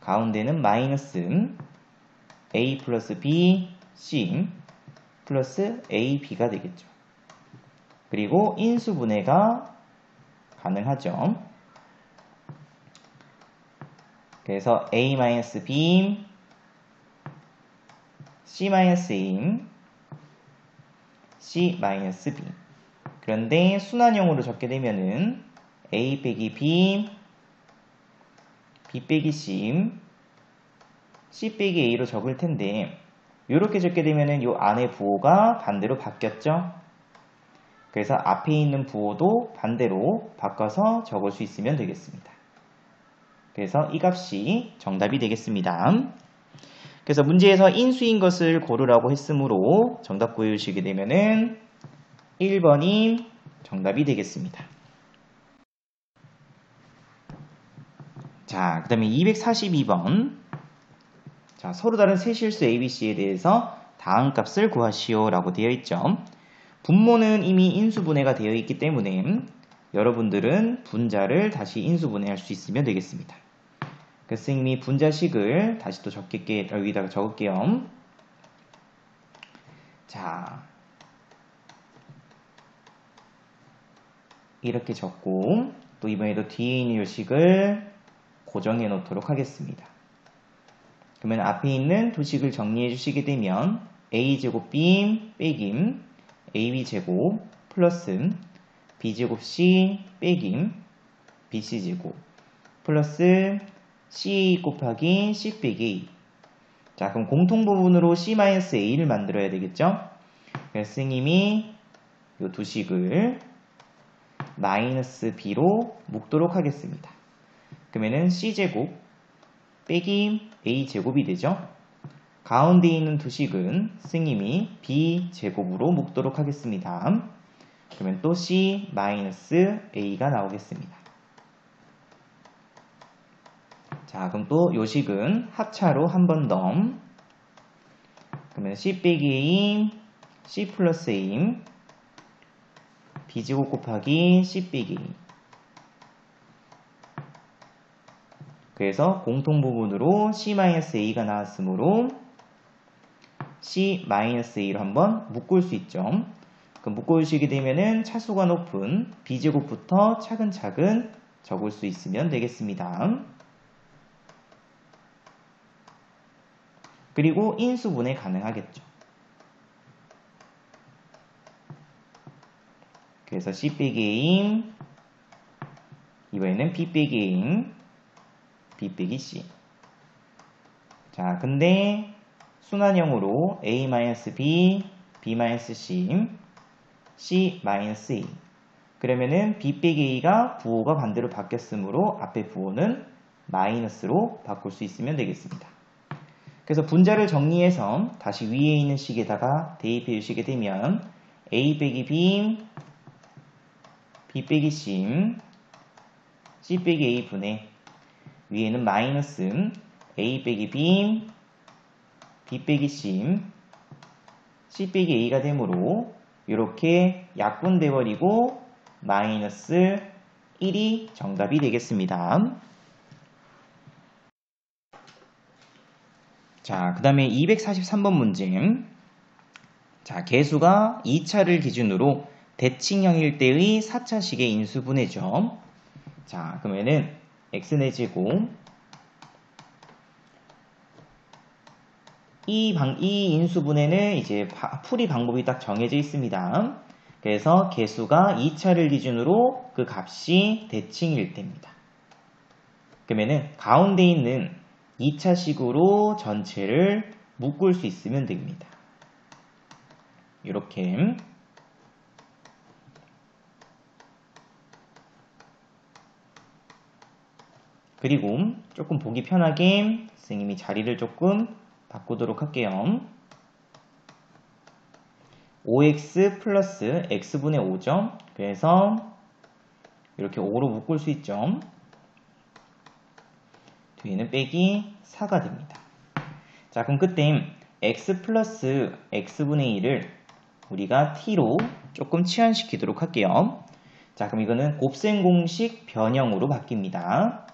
가운데는 마이너스 A 플러스 B, C 플러스 A, B가 되겠죠. 그리고 인수분해가 가능하죠. 그래서 A-B, C-A, C-B. 그런데 순환형으로 적게 되면은 A 빼기 B, B 빼기 C, C 빼기 A로 적을 텐데 이렇게 적게 되면은 요 안에 부호가 반대로 바뀌었죠. 그래서 앞에 있는 부호도 반대로 바꿔서 적을 수 있으면 되겠습니다. 그래서 이 값이 정답이 되겠습니다. 그래서 문제에서 인수인 것을 고르라고 했으므로 정답 구해주시게 되면은 1번이 정답이 되겠습니다. 자, 그 다음에 242번. 자, 서로 다른 세 실수 ABC에 대해서 다음 값을 구하시오 라고 되어 있죠. 분모는 이미 인수분해가 되어 있기 때문에 여러분들은 분자를 다시 인수분해할 수 있으면 되겠습니다. 그래서 선생님이 분자식을 다시 또 여기다가 적을게요. 자, 이렇게 적고 또 이번에도 뒤에 있는 요식을 고정해 놓도록 하겠습니다. 그러면 앞에 있는 두 식을 정리해 주시게 되면 A제곱 B 빼기 AB제곱 플러스 B제곱 C 빼기 BC제곱 플러스 C 곱하기 C 빼기 A. 자, 그럼 공통 부분으로 C-A를 만들어야 되겠죠? 그래서 선생님이 이 두 식을 마이너스 B로 묶도록 하겠습니다. 그러면은 C제곱 빼기 A제곱이 되죠? 가운데 있는 두 식은 선생님이 B제곱으로 묶도록 하겠습니다. 그러면 또 C-A가 나오겠습니다. 자, 그럼 또 요 식은 합차로 한 번 더. 그러면 C 빼기 A, C 플러스 A, B제곱 곱하기 C 빼기 A. 그래서 공통 부분으로 C-A가 나왔으므로 C-A로 한번 묶을 수 있죠. 그럼 묶어주시게 되면은 차수가 높은 b제곱부터 차근차근 적을 수 있으면 되겠습니다. 그리고 인수분해 가능하겠죠. 그래서 C 빼기 A인, 이번에는 B 빼기 A인, B 빼기 C. 자, 근데 순환형으로 A-B, B-C, C-A. 그러면은 B 빼기 A가 부호가 반대로 바뀌었으므로 앞에 부호는 마이너스로 바꿀 수 있으면 되겠습니다. 그래서 분자를 정리해서 다시 위에 있는 식에다가 대입해 주시게 되면 A 빼기 B, B 빼기 C, C 빼기 A 분의 위에는 마이너스 A 빼기 B, B 빼기 C, C 빼기 A가 되므로 이렇게 약분돼 버리고 마이너스 1이 정답이 되겠습니다. 자, 그 다음에 243번 문제. 자, 개수가 2차를 기준으로 대칭형일 때의 4차식의 인수분해죠. 자, 그러면은 x의 제곱 이 인수분해는 이제 풀이 방법이 딱 정해져 있습니다. 그래서 개수가 2차를 기준으로 그 값이 대칭일 때입니다. 그러면은 가운데 있는 2차식으로 전체를 묶을 수 있으면 됩니다. 이렇게 그리고 조금 보기 편하게 선생님이 자리를 조금 바꾸도록 할게요. 5x 플러스 x분의 5죠. 그래서 이렇게 5로 묶을 수 있죠. 뒤에는 빼기 4가 됩니다. 자, 그럼 그때 x 플러스 x분의 1을 우리가 t로 조금 치환시키도록 할게요. 자, 그럼 이거는 곱셈 공식 변형으로 바뀝니다.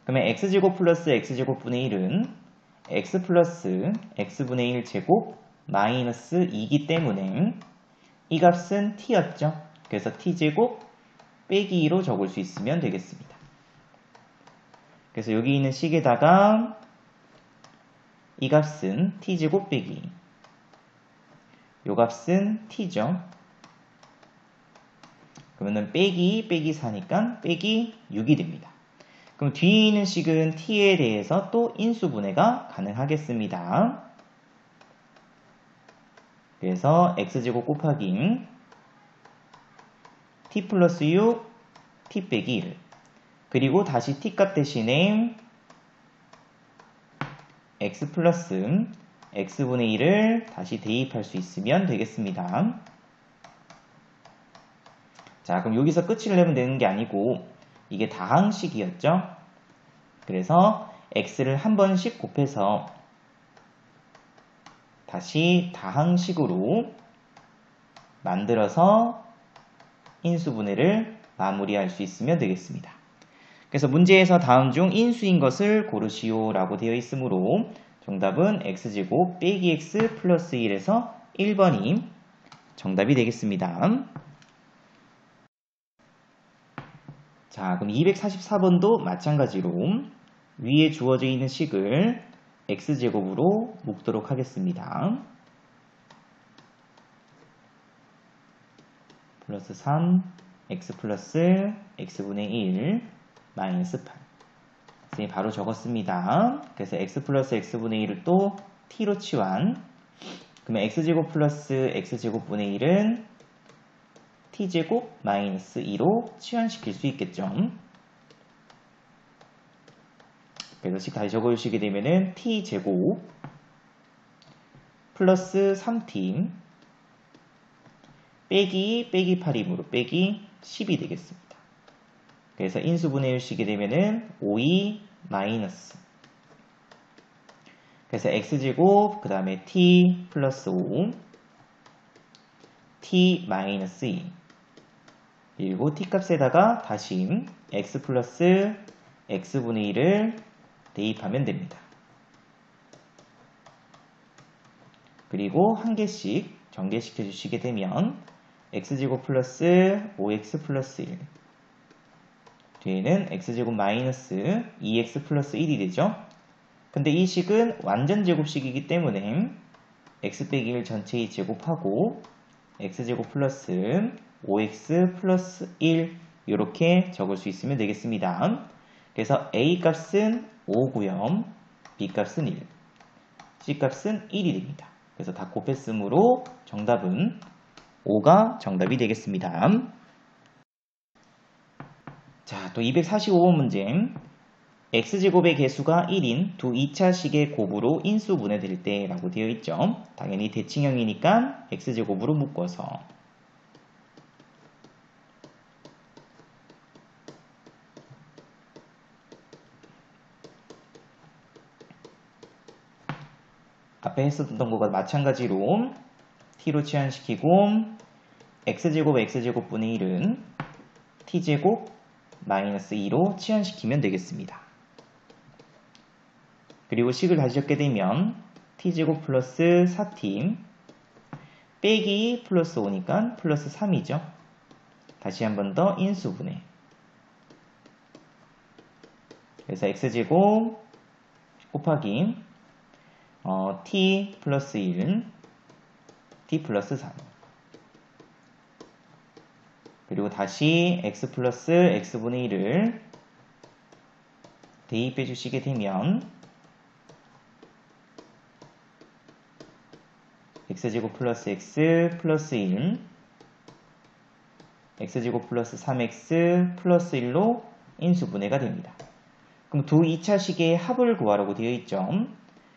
그러면 x제곱 플러스 x제곱분의 1은 x 플러스 x분의 1 제곱 마이너스 2이기 때문에 이 값은 t였죠. 그래서 t제곱 빼기 2로 적을 수 있으면 되겠습니다. 그래서 여기 있는 식에다가 이 값은 t제곱 빼기 요 값은 t죠. 그러면 빼기 4니까 빼기 6이 됩니다. 그럼 뒤에 있는 식은 t에 대해서 또 인수분해가 가능하겠습니다. 그래서 x제곱 곱하기 t 플러스 6, t 빼기 1. 그리고 다시 t값 대신에 x 플러스 x분의 1을 다시 대입할 수 있으면 되겠습니다. 자, 그럼 여기서 끝을 내면 되는 게 아니고 이게 다항식이었죠. 그래서 x를 한 번씩 곱해서 다시 다항식으로 만들어서 인수분해를 마무리할 수 있으면 되겠습니다. 그래서 문제에서 다음 중 인수인 것을 고르시오 라고 되어 있으므로 정답은 x제곱 빼기 x 플러스 1에서 1번이 정답이 되겠습니다. 자, 그럼 244번도 마찬가지로 위에 주어져 있는 식을 x제곱으로 묶도록 하겠습니다. 플러스 3, x 플러스 x분의 1, 마이너스 8. 선생님이 바로 적었습니다. 그래서 x 플러스 x분의 1을 또 t로 치환. 그러면 x제곱 플러스 x제곱분의 1은 t제곱 마이너스 2로 치환시킬 수 있겠죠. 그래서 식 다시 적어주시게 되면은 t제곱 플러스 3t 빼기 8이므로 빼기 10이 되겠습니다. 그래서 인수분해를 시게 되면은 5e 마이너스. 그래서 x제곱 그 다음에 t 플러스 5 t 마이너스 2 그리고 t값에다가 다시 x 플러스 x분의 1을 대입하면 됩니다. 그리고 한 개씩 전개시켜 주시게 되면 x제곱 플러스 5x 플러스 1 뒤에는 x제곱 마이너스 2x 플러스 1이 되죠. 근데 이 식은 완전 제곱식이기 때문에 x 빼기 1 전체의 제곱하고 x제곱 플러스 5x 플러스 1 이렇게 적을 수 있으면 되겠습니다. 그래서 a 값은 5고요. b 값은 1, c 값은 1이 됩니다. 그래서 다 곱했으므로 정답은 5가 정답이 되겠습니다. 자, 또 245번 문제. x제곱의 개수가 1인 두 2차식의 곱으로 인수분해될 때 라고 되어 있죠. 당연히 대칭형이니까 x제곱으로 묶어서 앞에 했었던 것과 마찬가지로 t로 치환시키고 x제곱분의 1은 t제곱 마이너스 2로 치환시키면 되겠습니다. 그리고 식을 다시 적게 되면 t제곱 플러스 4t 빼기 플러스 5니까 플러스 3이죠. 다시 한 번 더 인수분해. 그래서 x제곱 곱하기 t 플러스 1 t 플러스 3 그리고 다시 x 플러스 x분의 1을 대입해 주시게 되면 x제곱 플러스 x 플러스 1 x제곱 플러스 3x 플러스 1로 인수분해가 됩니다. 그럼 두 2차식의 합을 구하라고 되어 있죠.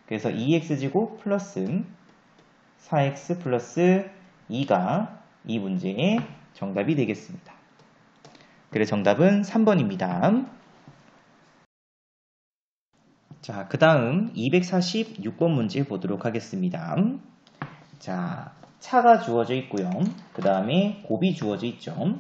그래서 2x제곱 플러스 4x 플러스 2가 이 문제의 정답이 되겠습니다. 그래서 정답은 3번입니다. 자, 그 다음 246번 문제 보도록 하겠습니다. 자, 차가 주어져 있고요. 그 다음에 곱이 주어져 있죠.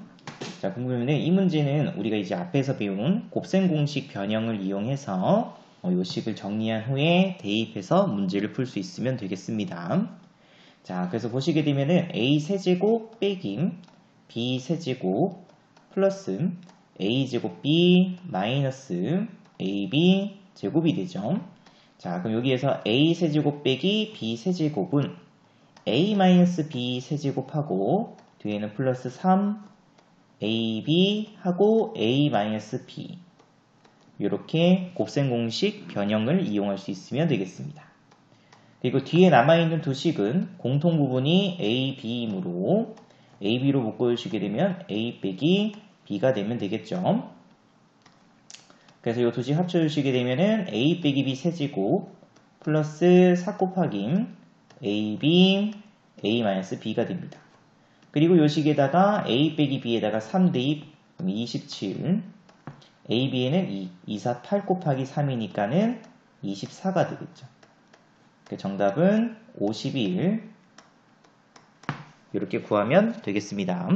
자, 그러면 이 문제는 우리가 이제 앞에서 배운 곱셈 공식 변형을 이용해서 이 식을 정리한 후에 대입해서 문제를 풀 수 있으면 되겠습니다. 자, 그래서 보시게 되면은 a 세제곱 빼기 b 세제곱 플러스 a 제곱 b 마이너스 ab 제곱이 되죠. 자, 그럼 여기에서 a 세제곱 빼기 b 세제곱은 a 마이너스 b 세제곱하고 뒤에는 플러스 3 ab 하고 a 마이너스 b 이렇게 곱셈 공식 변형을 이용할 수 있으면 되겠습니다. 그리고 뒤에 남아있는 두 식은 공통 부분이 a, b이므로 a, b로 묶어주시게 되면 a 빼기 b가 되면 되겠죠. 그래서 이 두 식 합쳐주시게 되면은 a 빼기 b 세제곱 플러스 4 곱하기 ab, a 마이너스 b가 됩니다. 그리고 이 식에다가 a 빼기 b에다가 3 대입, 27, a, b에는 2, 2, 4, 8 곱하기 3이니까는 24가 되겠죠. 정답은 51 이렇게 구하면 되겠습니다.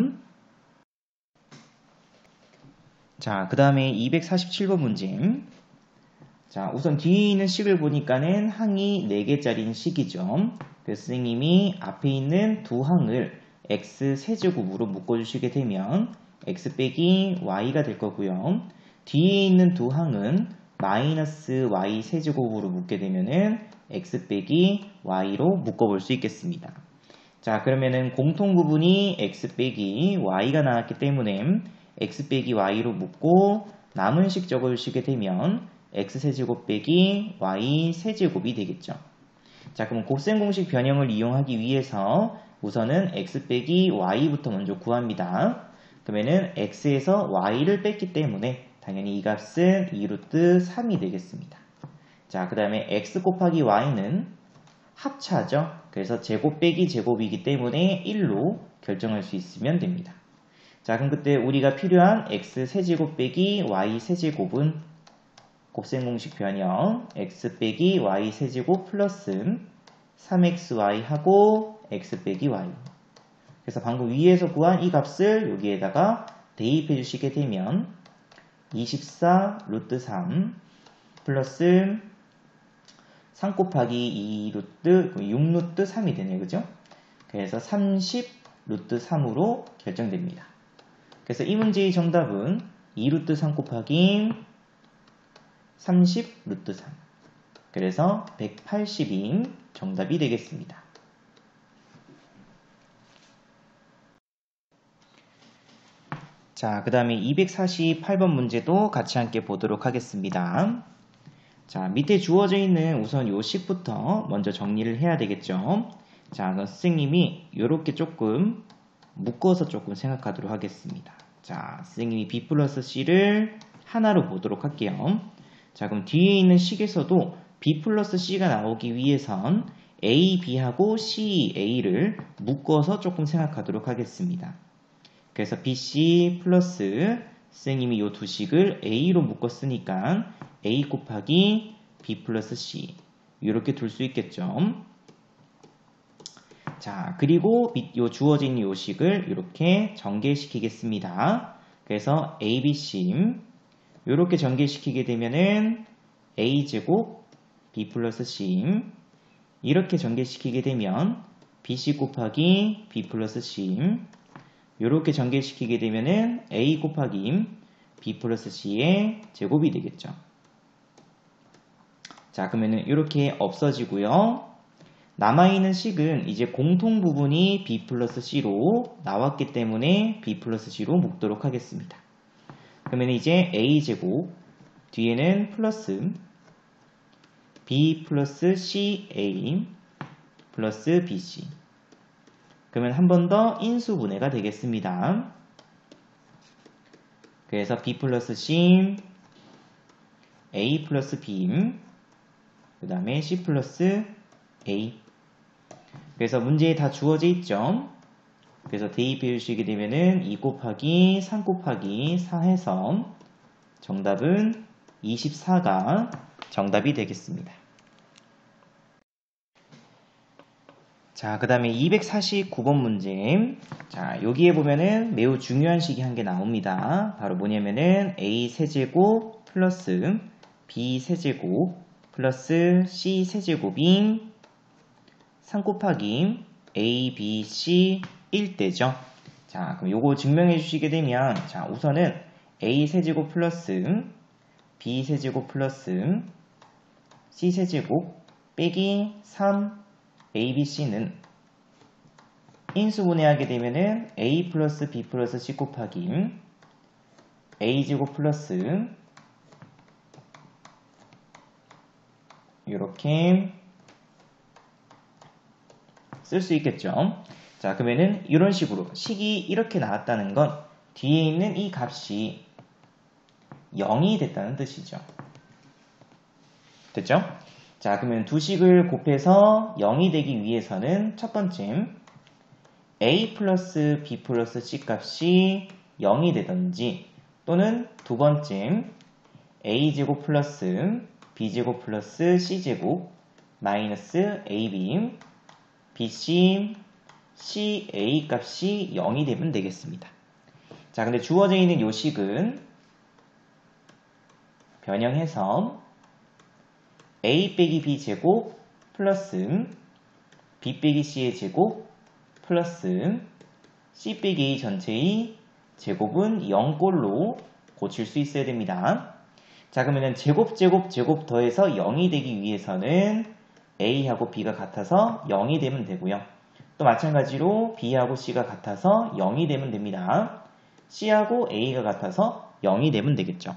자, 그 다음에 247번 문제. 자, 우선 뒤에 있는 식을 보니까는 항이 4개짜리인 식이죠. 그래서 선생님이 앞에 있는 두 항을 x 세제곱으로 묶어주시게 되면 x 빼기 y가 될 거고요. 뒤에 있는 두 항은 마이너스 y 세제곱으로 묶게 되면은 x 빼기 y로 묶어볼 수 있겠습니다. 자, 그러면은 공통 부분이 x 빼기 y가 나왔기 때문에 x 빼기 y로 묶고 남은 식 적어주시게 되면 x 세제곱 빼기 y 세제곱이 되겠죠. 자, 그럼 곱셈 공식 변형을 이용하기 위해서 우선은 x 빼기 y부터 먼저 구합니다. 그러면은 x에서 y를 뺐기 때문에 당연히 이 값은 2루트 3이 되겠습니다. 자, 그 다음에 x 곱하기 y는 합차죠. 그래서 제곱 빼기 제곱이기 때문에 1로 결정할 수 있으면 됩니다. 자, 그럼 그때 우리가 필요한 x 세제곱 빼기 y 세제곱은 곱셈 공식 변형 x 빼기 y 세제곱 플러스 3xy 하고 x 빼기 y. 그래서 방금 위에서 구한 이 값을 여기에다가 대입해 주시게 되면 24 루트 3 플러스 3 곱하기 2루트 6루트 3이 되네요. 그죠? 그래서 30 루트 3으로 결정됩니다. 그래서 이 문제의 정답은 2루트 3 곱하기 30 루트 3. 그래서 180인 정답이 되겠습니다. 자, 그 다음에 248번 문제도 같이 함께 보도록 하겠습니다. 자, 밑에 주어져 있는 우선 요 식부터 먼저 정리를 해야 되겠죠. 자, 그럼 선생님이 이렇게 조금 묶어서 조금 생각하도록 하겠습니다. 자, 선생님이 B 플러스 C를 하나로 보도록 할게요. 자, 그럼 뒤에 있는 식에서도 B 플러스 C가 나오기 위해선 A, B하고 C, A를 묶어서 조금 생각하도록 하겠습니다. 그래서 BC 플러스 선생님이 이 두 식을 A로 묶었으니까 A 곱하기 B 플러스 C 이렇게 둘 수 있겠죠. 자, 그리고 요 주어진 요 식을 이렇게 전개시키겠습니다. 그래서 ABC 이렇게 전개시키게 되면은 A제곱 B 플러스 C 이렇게 전개시키게 되면 BC 곱하기 B 플러스 C 이렇게 전개시키게 되면은 A 곱하기 B 플러스 C의 제곱이 되겠죠. 자, 그러면은 이렇게 없어지고요. 남아있는 식은 이제 공통 부분이 B 플러스 C로 나왔기 때문에 B 플러스 C로 묶도록 하겠습니다. 그러면 이제 A제곱 뒤에는 플러스 B 플러스 CA 플러스 BC 그러면 한 번 더 인수분해가 되겠습니다. 그래서 B 플러스 C A 플러스 B 그 다음에 C 플러스 A 그래서 문제에 다 주어져 있죠. 그래서 대입해 주시게 되면은 2 곱하기 3 곱하기 4 해서 정답은 24가 정답이 되겠습니다. 자, 그 다음에 249번 문제. 자, 여기에 보면은 매우 중요한 식이 한 개 나옵니다. 바로 뭐냐면은 A 세제곱 플러스 B 세제곱 플러스 C 세제곱인 3 곱하기 A, B, C 1대죠. 자, 그럼 요거 증명해 주시게 되면, 자, 우선은 A 세제곱 플러스 B 세제곱 플러스 C 세제곱 빼기 3 ABC는 인수분해하게 되면은 A 플러스 B 플러스 C 곱하기 A제곱 플러스 이렇게 쓸 수 있겠죠. 자, 그러면은 이런 식으로 식이 이렇게 나왔다는 건 뒤에 있는 이 값이 0이 됐다는 뜻이죠. 됐죠? 자, 그러면 두 식을 곱해서 0이 되기 위해서는 첫 번째 A 플러스 B 플러스 C 값이 0이 되든지 또는 두 번째 A제곱 플러스 B제곱 플러스 C제곱 마이너스 AB BC CA 값이 0이 되면 되겠습니다. 자, 근데 주어져 있는 요 식은 변형해서 A 빼기 B 제곱 플러스 B 빼기 C의 제곱 플러스 C 빼기 A 전체의 제곱은 0꼴로 고칠 수 있어야 됩니다. 자, 그러면 제곱 더해서 0이 되기 위해서는 A하고 B가 같아서 0이 되면 되고요. 또 마찬가지로 B하고 C가 같아서 0이 되면 됩니다. C하고 A가 같아서 0이 되면 되겠죠.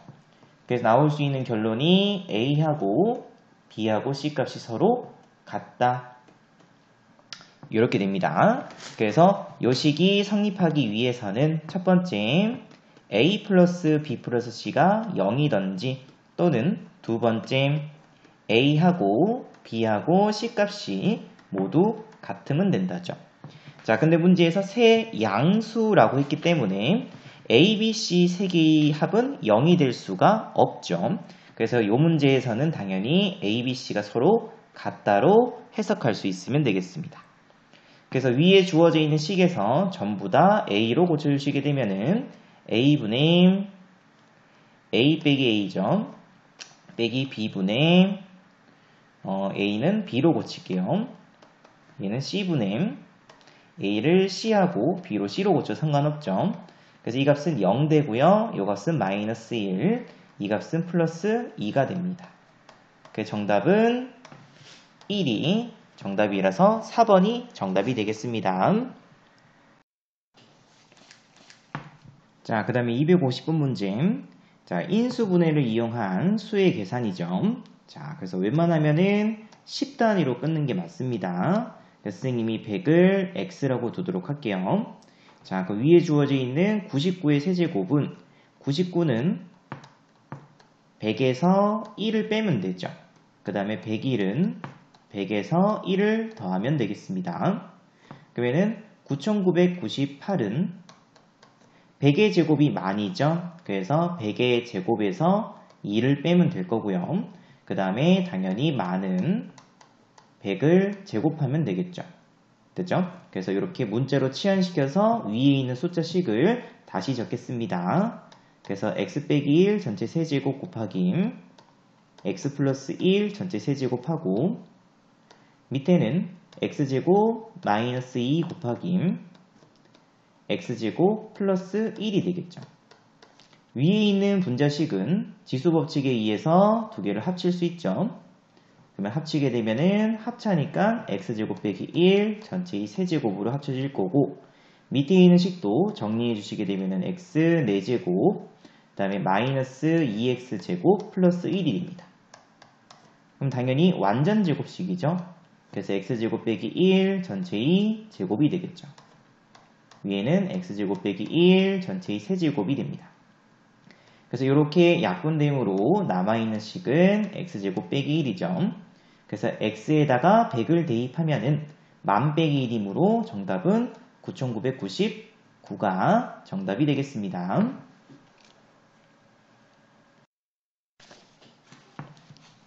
그래서 나올 수 있는 결론이 A하고 B하고 C 값이 서로 같다. 이렇게 됩니다. 그래서 이 식이 성립하기 위해서는 첫 번째 A 플러스 B 플러스 C가 0이든지 또는 두 번째 A하고 B하고 C 값이 모두 같으면 된다죠. 자, 근데 문제에서 세 양수라고 했기 때문에 A, B, C 세 개의 합은 0이 될 수가 없죠. 그래서 이 문제에서는 당연히 A, B, C가 서로 같다로 해석할 수 있으면 되겠습니다. 그래서 위에 주어져 있는 식에서 전부 다 A로 고쳐주시게 되면은 A분의 A 빼기 A죠. 빼기 B분의 a는 b로 고칠게요. 얘는 c분의 a를 c하고 b로 c로 고쳐 상관없죠. 그래서 이 값은 0 되고요. 이 값은 마이너스 1, 이 값은 플러스 2가 됩니다. 그 정답은 1이 정답이라서 4번이 정답이 되겠습니다. 자, 그 다음에 250번 문제. 자, 인수분해를 이용한 수의 계산이죠. 자, 그래서 웬만하면은 10단위로 끊는 게 맞습니다. 선생님이 100을 x라고 두도록 할게요. 자, 그 위에 주어져 있는 99의 세제곱은 99는 100에서 1을 빼면 되죠. 그 다음에 101은 100에서 1을 더하면 되겠습니다. 그러면은 9998은 100의 제곱이 만이죠. 그래서 100의 제곱에서 2를 빼면 될 거고요. 그 다음에 당연히 만은 100을 제곱하면 되겠죠. 됐죠? 그래서 이렇게 문자로 치환시켜서 위에 있는 숫자식을 다시 적겠습니다. 그래서 x 빼기 1 전체 세제곱 곱하기 x 플러스 1 전체 세제곱하고 밑에는 x제곱 마이너스 2 곱하기 x제곱 플러스 1이 되겠죠. 위에 있는 분자식은 지수법칙에 의해서 두 개를 합칠 수 있죠. 그러면 합치게 되면은 합차니까 x제곱 빼기 1 전체의 세제곱으로 합쳐질 거고 밑에 있는 식도 정리해 주시게 되면은 x 4제곱 그 다음에 마이너스 2x제곱 플러스 1이 됩니다. 그럼 당연히 완전 제곱식이죠. 그래서 x제곱 빼기 1 전체의 제곱이 되겠죠. 위에는 x제곱 빼기 1 전체의 세제곱이 됩니다. 그래서 이렇게 약분됨으로 남아있는 식은 x제곱 빼기 1이죠. 그래서 x에다가 100을 대입하면은 만 빼기 1이므로 정답은 9999가 정답이 되겠습니다.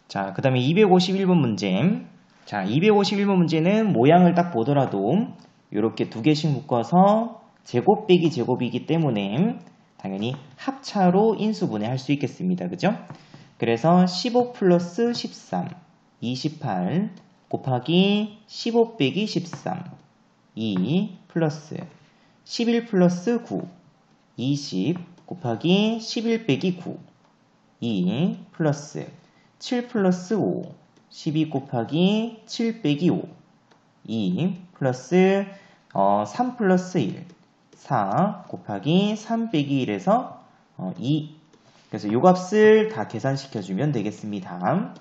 자, 그 다음에 251번 문제. 자, 251번 문제는 모양을 딱 보더라도 이렇게 두 개씩 묶어서 제곱 빼기 제곱이기 때문에 당연히 합차로 인수분해 할 수 있겠습니다. 그죠? 그래서 15 플러스 13, 28 곱하기 15 빼기 13, 2 플러스 11 플러스 9, 20 곱하기 11 빼기 9, 2 플러스 7 플러스 5, 12 곱하기 7 빼기 5, 2 플러스 3 플러스 1, 4 곱하기 3 빼기 1에서 2. 그래서 이 값을 다 계산시켜주면 되겠습니다.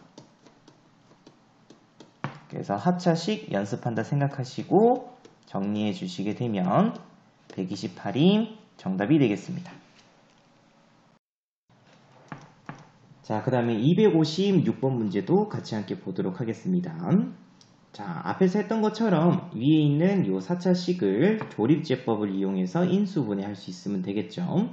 그래서 합차식 연습한다 생각하시고 정리해 주시게 되면 128이 정답이 되겠습니다. 자, 그 다음에 256번 문제도 같이 함께 보도록 하겠습니다. 자, 앞에서 했던 것처럼 위에 있는 이 4차식을 조립제법을 이용해서 인수분해할 수 있으면 되겠죠.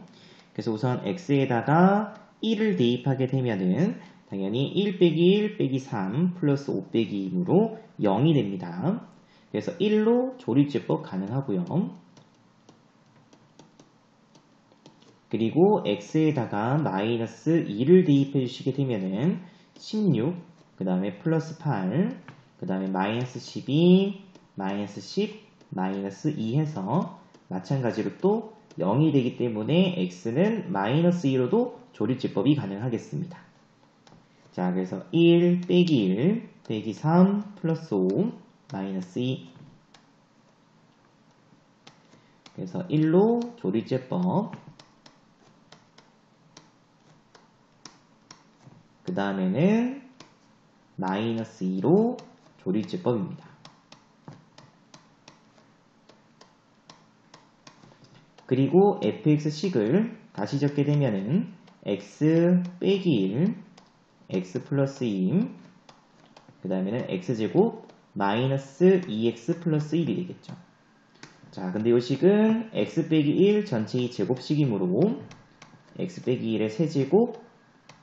그래서 우선 x에다가 1을 대입하게 되면은 당연히 1 빼기 1 빼기 3 플러스 5 빼기 2이므로 0이 됩니다. 그래서 1로 조립제법 가능하고요. 그리고 x에다가 마이너스 2를 대입해 주시게 되면은 16, 그 다음에 플러스 8, 그 다음에 마이너스 12, 마이너스 10, 마이너스 2 해서 마찬가지로 또 0이 되기 때문에 x는 마이너스 2로도 조립제법이 가능하겠습니다. 자, 그래서 1 빼기 1 빼기 3 플러스 5 마이너스 2. 그래서 1로 조립제법. 그 다음에는 마이너스 2로 조립제법입니다. 그리고 fx식을 다시 적게 되면은 x 빼기 1, x 플러스 2, 그 다음에는 x제곱 마이너스 2x 플러스 1이 되겠죠. 자, 근데 이 식은 x 빼기 1 전체의 제곱식이므로 x 빼기 1의 세제곱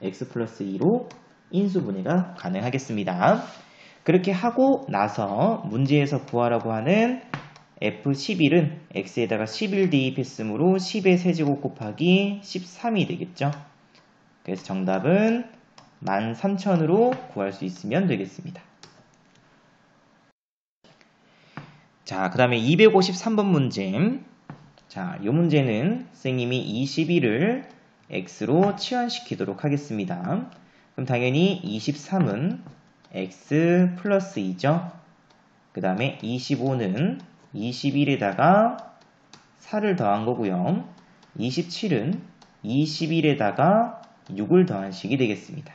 x 플러스 2로 인수분해가 가능하겠습니다. 그렇게 하고 나서 문제에서 구하라고 하는 F11은 x에다가 11 대입했으므로 10의 세제곱 곱하기 13이 되겠죠. 그래서 정답은 13,000으로 구할 수 있으면 되겠습니다. 자, 그 다음에 253번 문제. 자, 이 문제는 선생님이 21을 x로 치환시키도록 하겠습니다. 그럼 당연히 23은 x 플러스 2죠. 그 다음에 25는 21에다가 4를 더한 거고요. 27은 21에다가 6을 더한 식이 되겠습니다.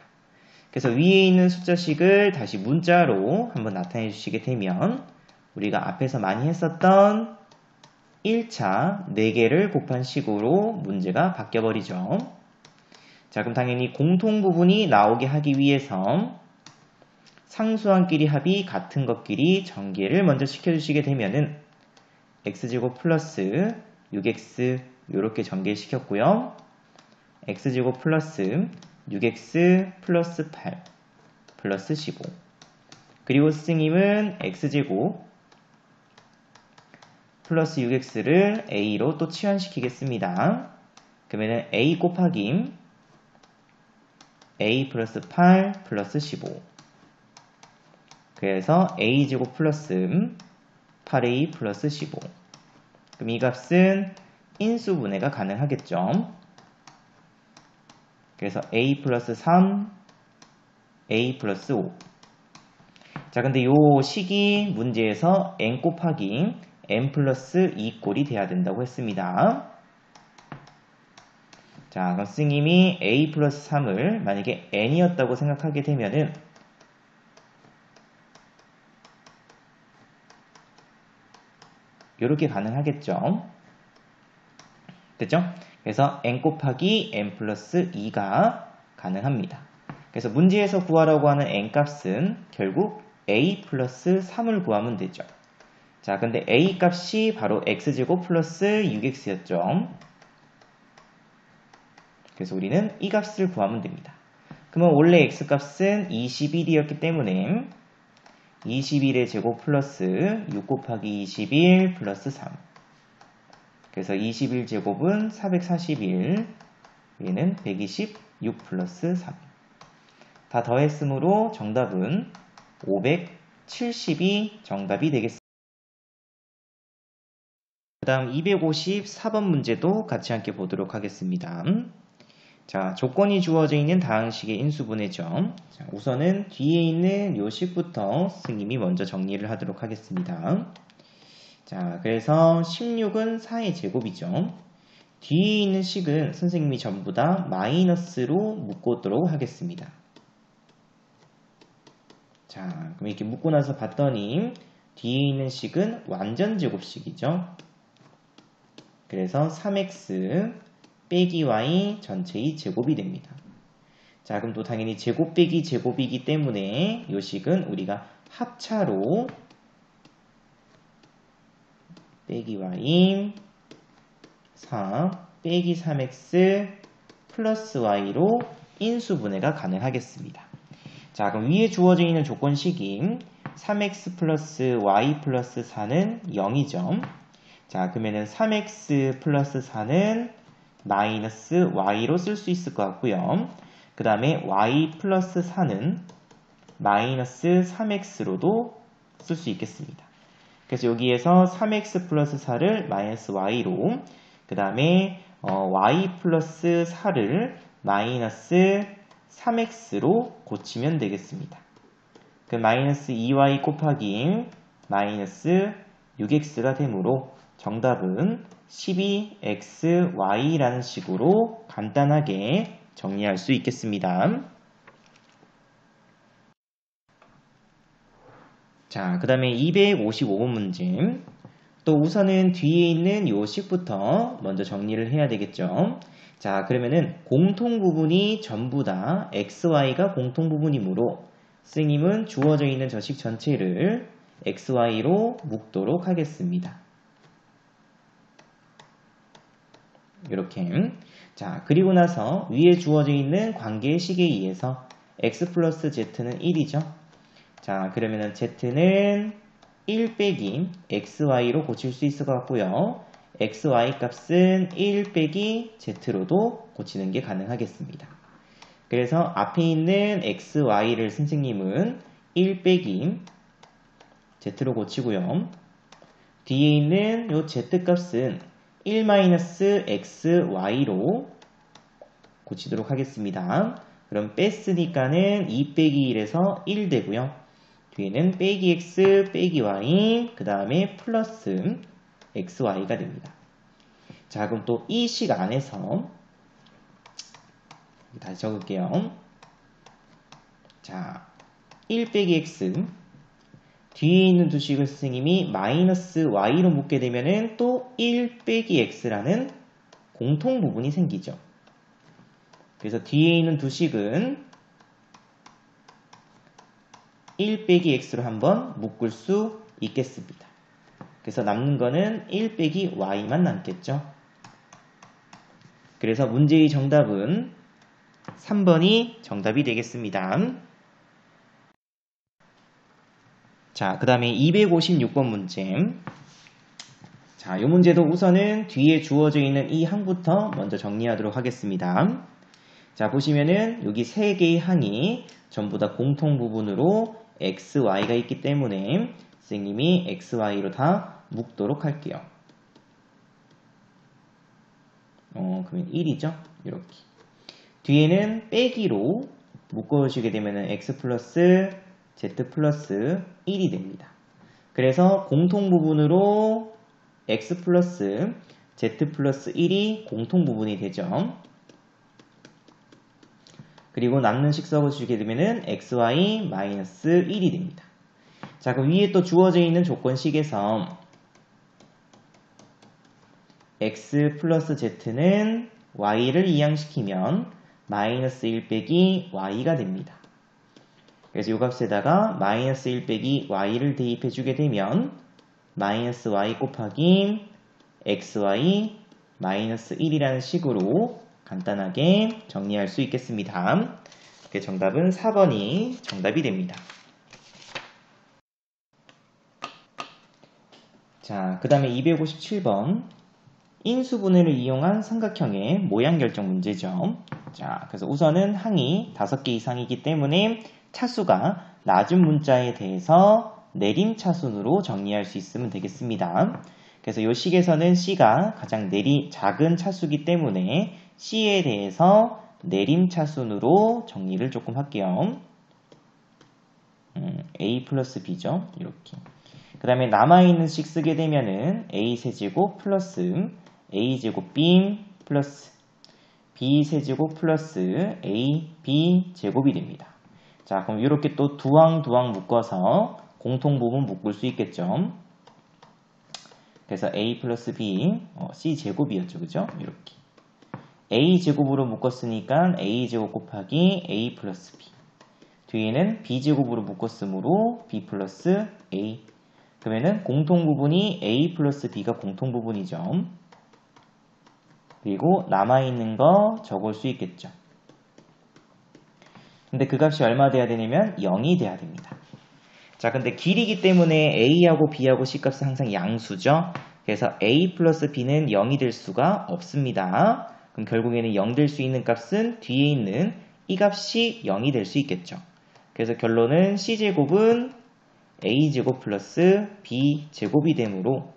그래서 위에 있는 숫자식을 다시 문자로 한번 나타내 주시게 되면 우리가 앞에서 많이 했었던 1차 4개를 곱한 식으로 문제가 바뀌어버리죠. 자, 그럼 당연히 공통 부분이 나오게 하기 위해서 상수항끼리 합이 같은 것끼리 전개를 먼저 시켜주시게 되면은 x제곱 플러스 6x 이렇게 전개시켰고요. x제곱 플러스 6x 플러스 8 플러스 15 그리고 스승님은 x제곱 플러스 6x를 a로 또 치환시키겠습니다. 그러면 a 곱하기 a 플러스 8 플러스 15 그래서 a제곱 플러스 8a 플러스 15 그럼 이 값은 인수분해가 가능하겠죠. 그래서 a 플러스 3 a 플러스 5 자, 근데 요 식이 문제에서 n 곱하기 n 플러스 2꼴이 돼야 된다고 했습니다. 자, 그럼 선생님이 a 플러스 3을 만약에 n이었다고 생각하게 되면은 이렇게 가능하겠죠. 됐죠? 그래서 n 곱하기 n 플러스 2가 가능합니다. 그래서 문제에서 구하라고 하는 n 값은 결국 a 플러스 3을 구하면 되죠. 자, 근데 a 값이 바로 x제곱 플러스 6x였죠. 그래서 우리는 이 값을 구하면 됩니다. 그러면 원래 x값은 21이었기 때문에 21의 제곱 플러스 6 곱하기 21 플러스 3 그래서 21제곱은 441 얘는 126 플러스 3 다 더했으므로 정답은 570이 정답이 되겠습니다. 그 다음 254번 문제도 같이 함께 보도록 하겠습니다. 자, 조건이 주어져 있는 다항식의 인수분해죠. 자, 우선은 뒤에 있는 요 식부터 스승님이 먼저 정리를 하도록 하겠습니다. 자, 그래서 16은 4의 제곱이죠. 뒤에 있는 식은 선생님이 전부 다 마이너스로 묶어도록 하겠습니다. 자, 그럼 이렇게 묶고 나서 봤더니 뒤에 있는 식은 완전 제곱식이죠. 그래서 3x 빼기 y 전체의 제곱이 됩니다. 자, 그럼 또 당연히 제곱 빼기 제곱이기 때문에 이 식은 우리가 합차로 빼기 y 4 빼기 3x 플러스 y로 인수분해가 가능하겠습니다. 자, 그럼 위에 주어져 있는 조건식이 3x 플러스 y 플러스 4는 0이죠. 자, 그러면은 3x 플러스 4는 마이너스 y로 쓸 수 있을 것 같고요. 그 다음에 y 플러스 4는 마이너스 3x로도 쓸 수 있겠습니다. 그래서 여기에서 3x 플러스 4를 마이너스 y로 그 다음에 y 플러스 4를 마이너스 3x로 고치면 되겠습니다. 그 마이너스 2y 곱하기 마이너스 6x가 되므로 정답은 12xy라는 식으로 간단하게 정리할 수 있겠습니다. 자, 그 다음에 255번 문제. 또 우선은 뒤에 있는 요 식부터 먼저 정리를 해야 되겠죠. 자, 그러면은 공통 부분이 전부 다 xy가 공통 부분이므로 선생님은 주어져 있는 저 식 전체를 xy로 묶도록 하겠습니다. 이렇게. 자, 그리고 나서 위에 주어져 있는 관계의 식에 의해서 x 플러스 z는 1이죠. 자, 그러면은 z는 1 빼기 xy로 고칠 수 있을 것 같고요. xy 값은 1 빼기 z로도 고치는 게 가능하겠습니다. 그래서 앞에 있는 x, y를 선생님은 1 빼기 z로 고치고요. 뒤에 있는 요 z값은 1-x, y로 고치도록 하겠습니다. 그럼 뺐으니까는 2 빼기 1에서 1 되고요. 뒤에는 빼기 x, 빼기 y, 그 다음에 플러스 x, y가 됩니다. 자, 그럼 또 이 식 안에서 다시 적을게요. 자, 1 빼기 x 뒤에 있는 두 식을 선생님이 마이너스 y로 묶게 되면은 또 1 빼기 x라는 공통 부분이 생기죠. 그래서 뒤에 있는 두 식은 1 빼기 x로 한번 묶을 수 있겠습니다. 그래서 남는 거는 1 빼기 y만 남겠죠. 그래서 문제의 정답은 3번이 정답이 되겠습니다. 자, 그 다음에 256번 문제. 자, 이 문제도 우선은 뒤에 주어져 있는 이 항부터 먼저 정리하도록 하겠습니다. 자, 보시면은 여기 세 개의 항이 전부 다 공통 부분으로 x, y가 있기 때문에 선생님이 x, y로 다 묶도록 할게요. 그러면 1이죠? 이렇게. 뒤에는 빼기로 묶어주시게 되면은 x 플러스 z 플러스 1이 됩니다. 그래서 공통 부분으로 x 플러스 z 플러스 1이 공통 부분이 되죠. 그리고 남는 식 써주시게 되면은 xy 마이너스 1이 됩니다. 자, 그럼 위에 또 주어져 있는 조건식에서 x 플러스 z는 y를 이항시키면 마이너스 1 빼기 y가 됩니다. 그래서 이 값에다가 마이너스 1 빼기 y를 대입해주게 되면 마이너스 y 곱하기 xy 마이너스 1이라는 식으로 간단하게 정리할 수 있겠습니다. 정답은 4번이 정답이 됩니다. 자, 그 다음에 257번 인수분해를 이용한 삼각형의 모양 결정 문제죠. 자, 그래서 우선은 항이 5개 이상이기 때문에 차수가 낮은 문자에 대해서 내림차순으로 정리할 수 있으면 되겠습니다. 그래서 이 식에서는 C가 가장 작은 차수이기 때문에 C에 대해서 내림차순으로 정리를 조금 할게요. A 플러스 B죠. 이렇게. 그 다음에 남아있는 식 쓰게 되면은 A 세제곱 플러스 A 제곱 B 플러스 B 세제곱 플러스 A B 제곱이 됩니다. 자, 그럼 이렇게 또 두항 묶어서 공통 부분 묶을 수 있겠죠. 그래서 A 플러스 B, C 제곱이었죠. 그죠? 이렇게. A 제곱으로 묶었으니까 A 제곱 곱하기 A 플러스 B. 뒤에는 B 제곱으로 묶었으므로 B 플러스 A. 그러면은 공통 부분이 A 플러스 B가 공통 부분이죠. 그리고 남아있는 거 적을 수 있겠죠. 근데 그 값이 얼마 돼야 되냐면 0이 돼야 됩니다. 자, 근데 길이기 때문에 A하고 B하고 C 값은 항상 양수죠. 그래서 A 플러스 B는 0이 될 수가 없습니다. 그럼 결국에는 0 될 수 있는 값은 뒤에 있는 이 값이 0이 될 수 있겠죠. 그래서 결론은 C제곱은 A제곱 플러스 B제곱이 되므로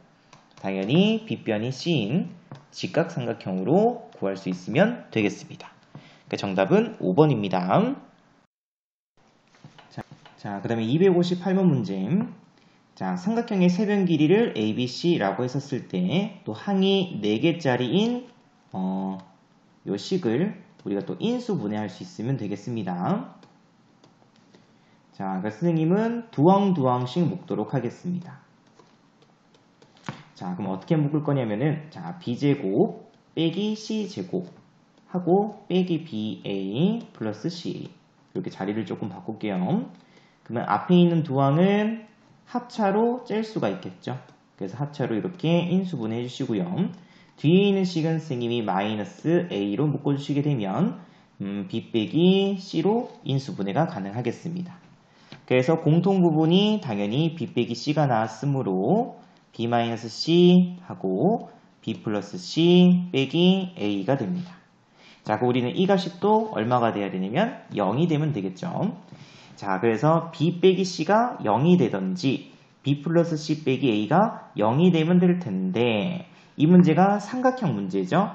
당연히 B변이 C인 직각삼각형으로 구할 수 있으면 되겠습니다. 그러니까 정답은 5번입니다. 자, 그 다음에 258번 문제. 자, 삼각형의 세변 길이를 ABC라고 했었을 때 또 항이 4개짜리인 요 식을 우리가 또 인수분해할 수 있으면 되겠습니다. 자, 그러니까 선생님은 두항씩 묶도록 하겠습니다. 자, 그럼 어떻게 묶을 거냐면은 자, B제곱 빼기 C제곱 하고 빼기 BA 플러스 CA 이렇게 자리를 조금 바꿀게요. 그러면 앞에 있는 두항은 합차로 짤 수가 있겠죠. 그래서 합차로 이렇게 인수분해 해주시고요. 뒤에 있는 식은 선생님이 마이너스 A로 묶어주시게 되면 B 빼기 C로 인수분해가 가능하겠습니다. 그래서 공통 부분이 당연히 B 빼기 C가 나왔으므로 B 마이너스 C 하고 B 플러스 C 빼기 A가 됩니다. 자, 그 우리는 이 값이 또 얼마가 돼야 되냐면 0이 되면 되겠죠. 자, 그래서 b 빼기 c가 0이 되던지 b 플러스 c 빼기 a가 0이 되면 될 텐데 이 문제가 삼각형 문제죠.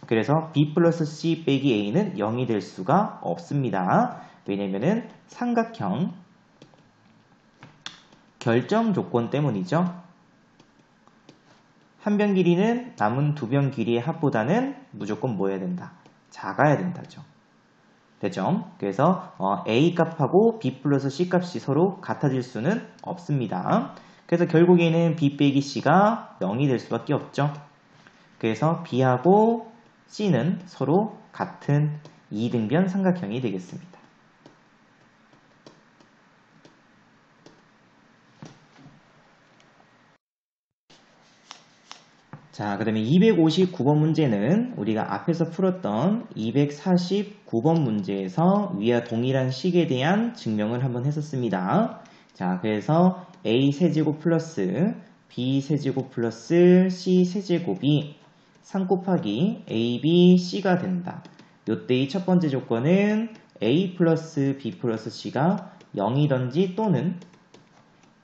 그래서 b 플러스 c 빼기 a는 0이 될 수가 없습니다. 왜냐면은 삼각형 결정 조건 때문이죠. 한 변 길이는 남은 두 변 길이의 합보다는 무조건 뭐 해야 된다? 작아야 된다죠. 되죠? 그래서 a 값하고 b 플러스 c 값이 서로 같아질 수는 없습니다. 그래서 결국에는 b 빼기 c가 0이 될 수밖에 없죠. 그래서 b하고 c는 서로 같은 2등변 삼각형이 되겠습니다. 자, 그 다음에 259번 문제는 우리가 앞에서 풀었던 249번 문제에서 위와 동일한 식에 대한 증명을 한번 했었습니다. 자, 그래서 a 세제곱 플러스 b 세제곱 플러스 c 세제곱이 3 곱하기 ab c가 된다. 요때의 첫 번째 조건은 a 플러스 b 플러스 c가 0이던지 또는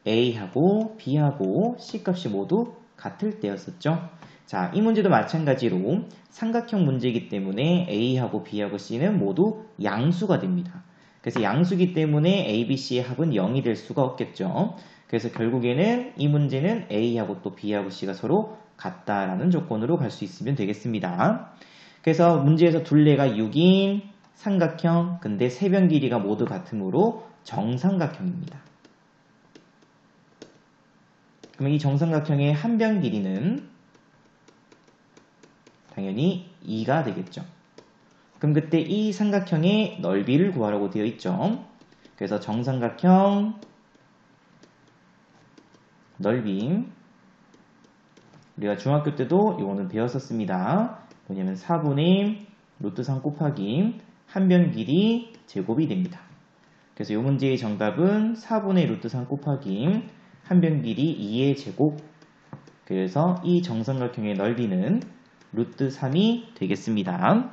a하고 b하고 c 값이 모두 같을 때였었죠. 자, 이 문제도 마찬가지로 삼각형 문제이기 때문에 a하고 b하고 c는 모두 양수가 됩니다. 그래서 양수기 때문에 a, b, c의 합은 0이 될 수가 없겠죠. 그래서 결국에는 이 문제는 a하고 또 b하고 c가 서로 같다라는 조건으로 갈 수 있으면 되겠습니다. 그래서 문제에서 둘레가 6인 삼각형, 근데 세 변 길이가 모두 같으므로 정삼각형입니다. 그러면 이 정삼각형의 한 변 길이는 당연히 2가 되겠죠. 그럼 그때 이 삼각형의 넓이를 구하라고 되어 있죠. 그래서 정삼각형 넓이, 우리가 중학교 때도 이거는 배웠었습니다. 뭐냐면 4분의 루트 3 곱하기 한 변 길이 제곱이 됩니다. 그래서 이 문제의 정답은 4분의 루트 3 곱하기 한 변 길이 2의 제곱. 그래서 이 정삼각형의 넓이는 루트 3이 되겠습니다.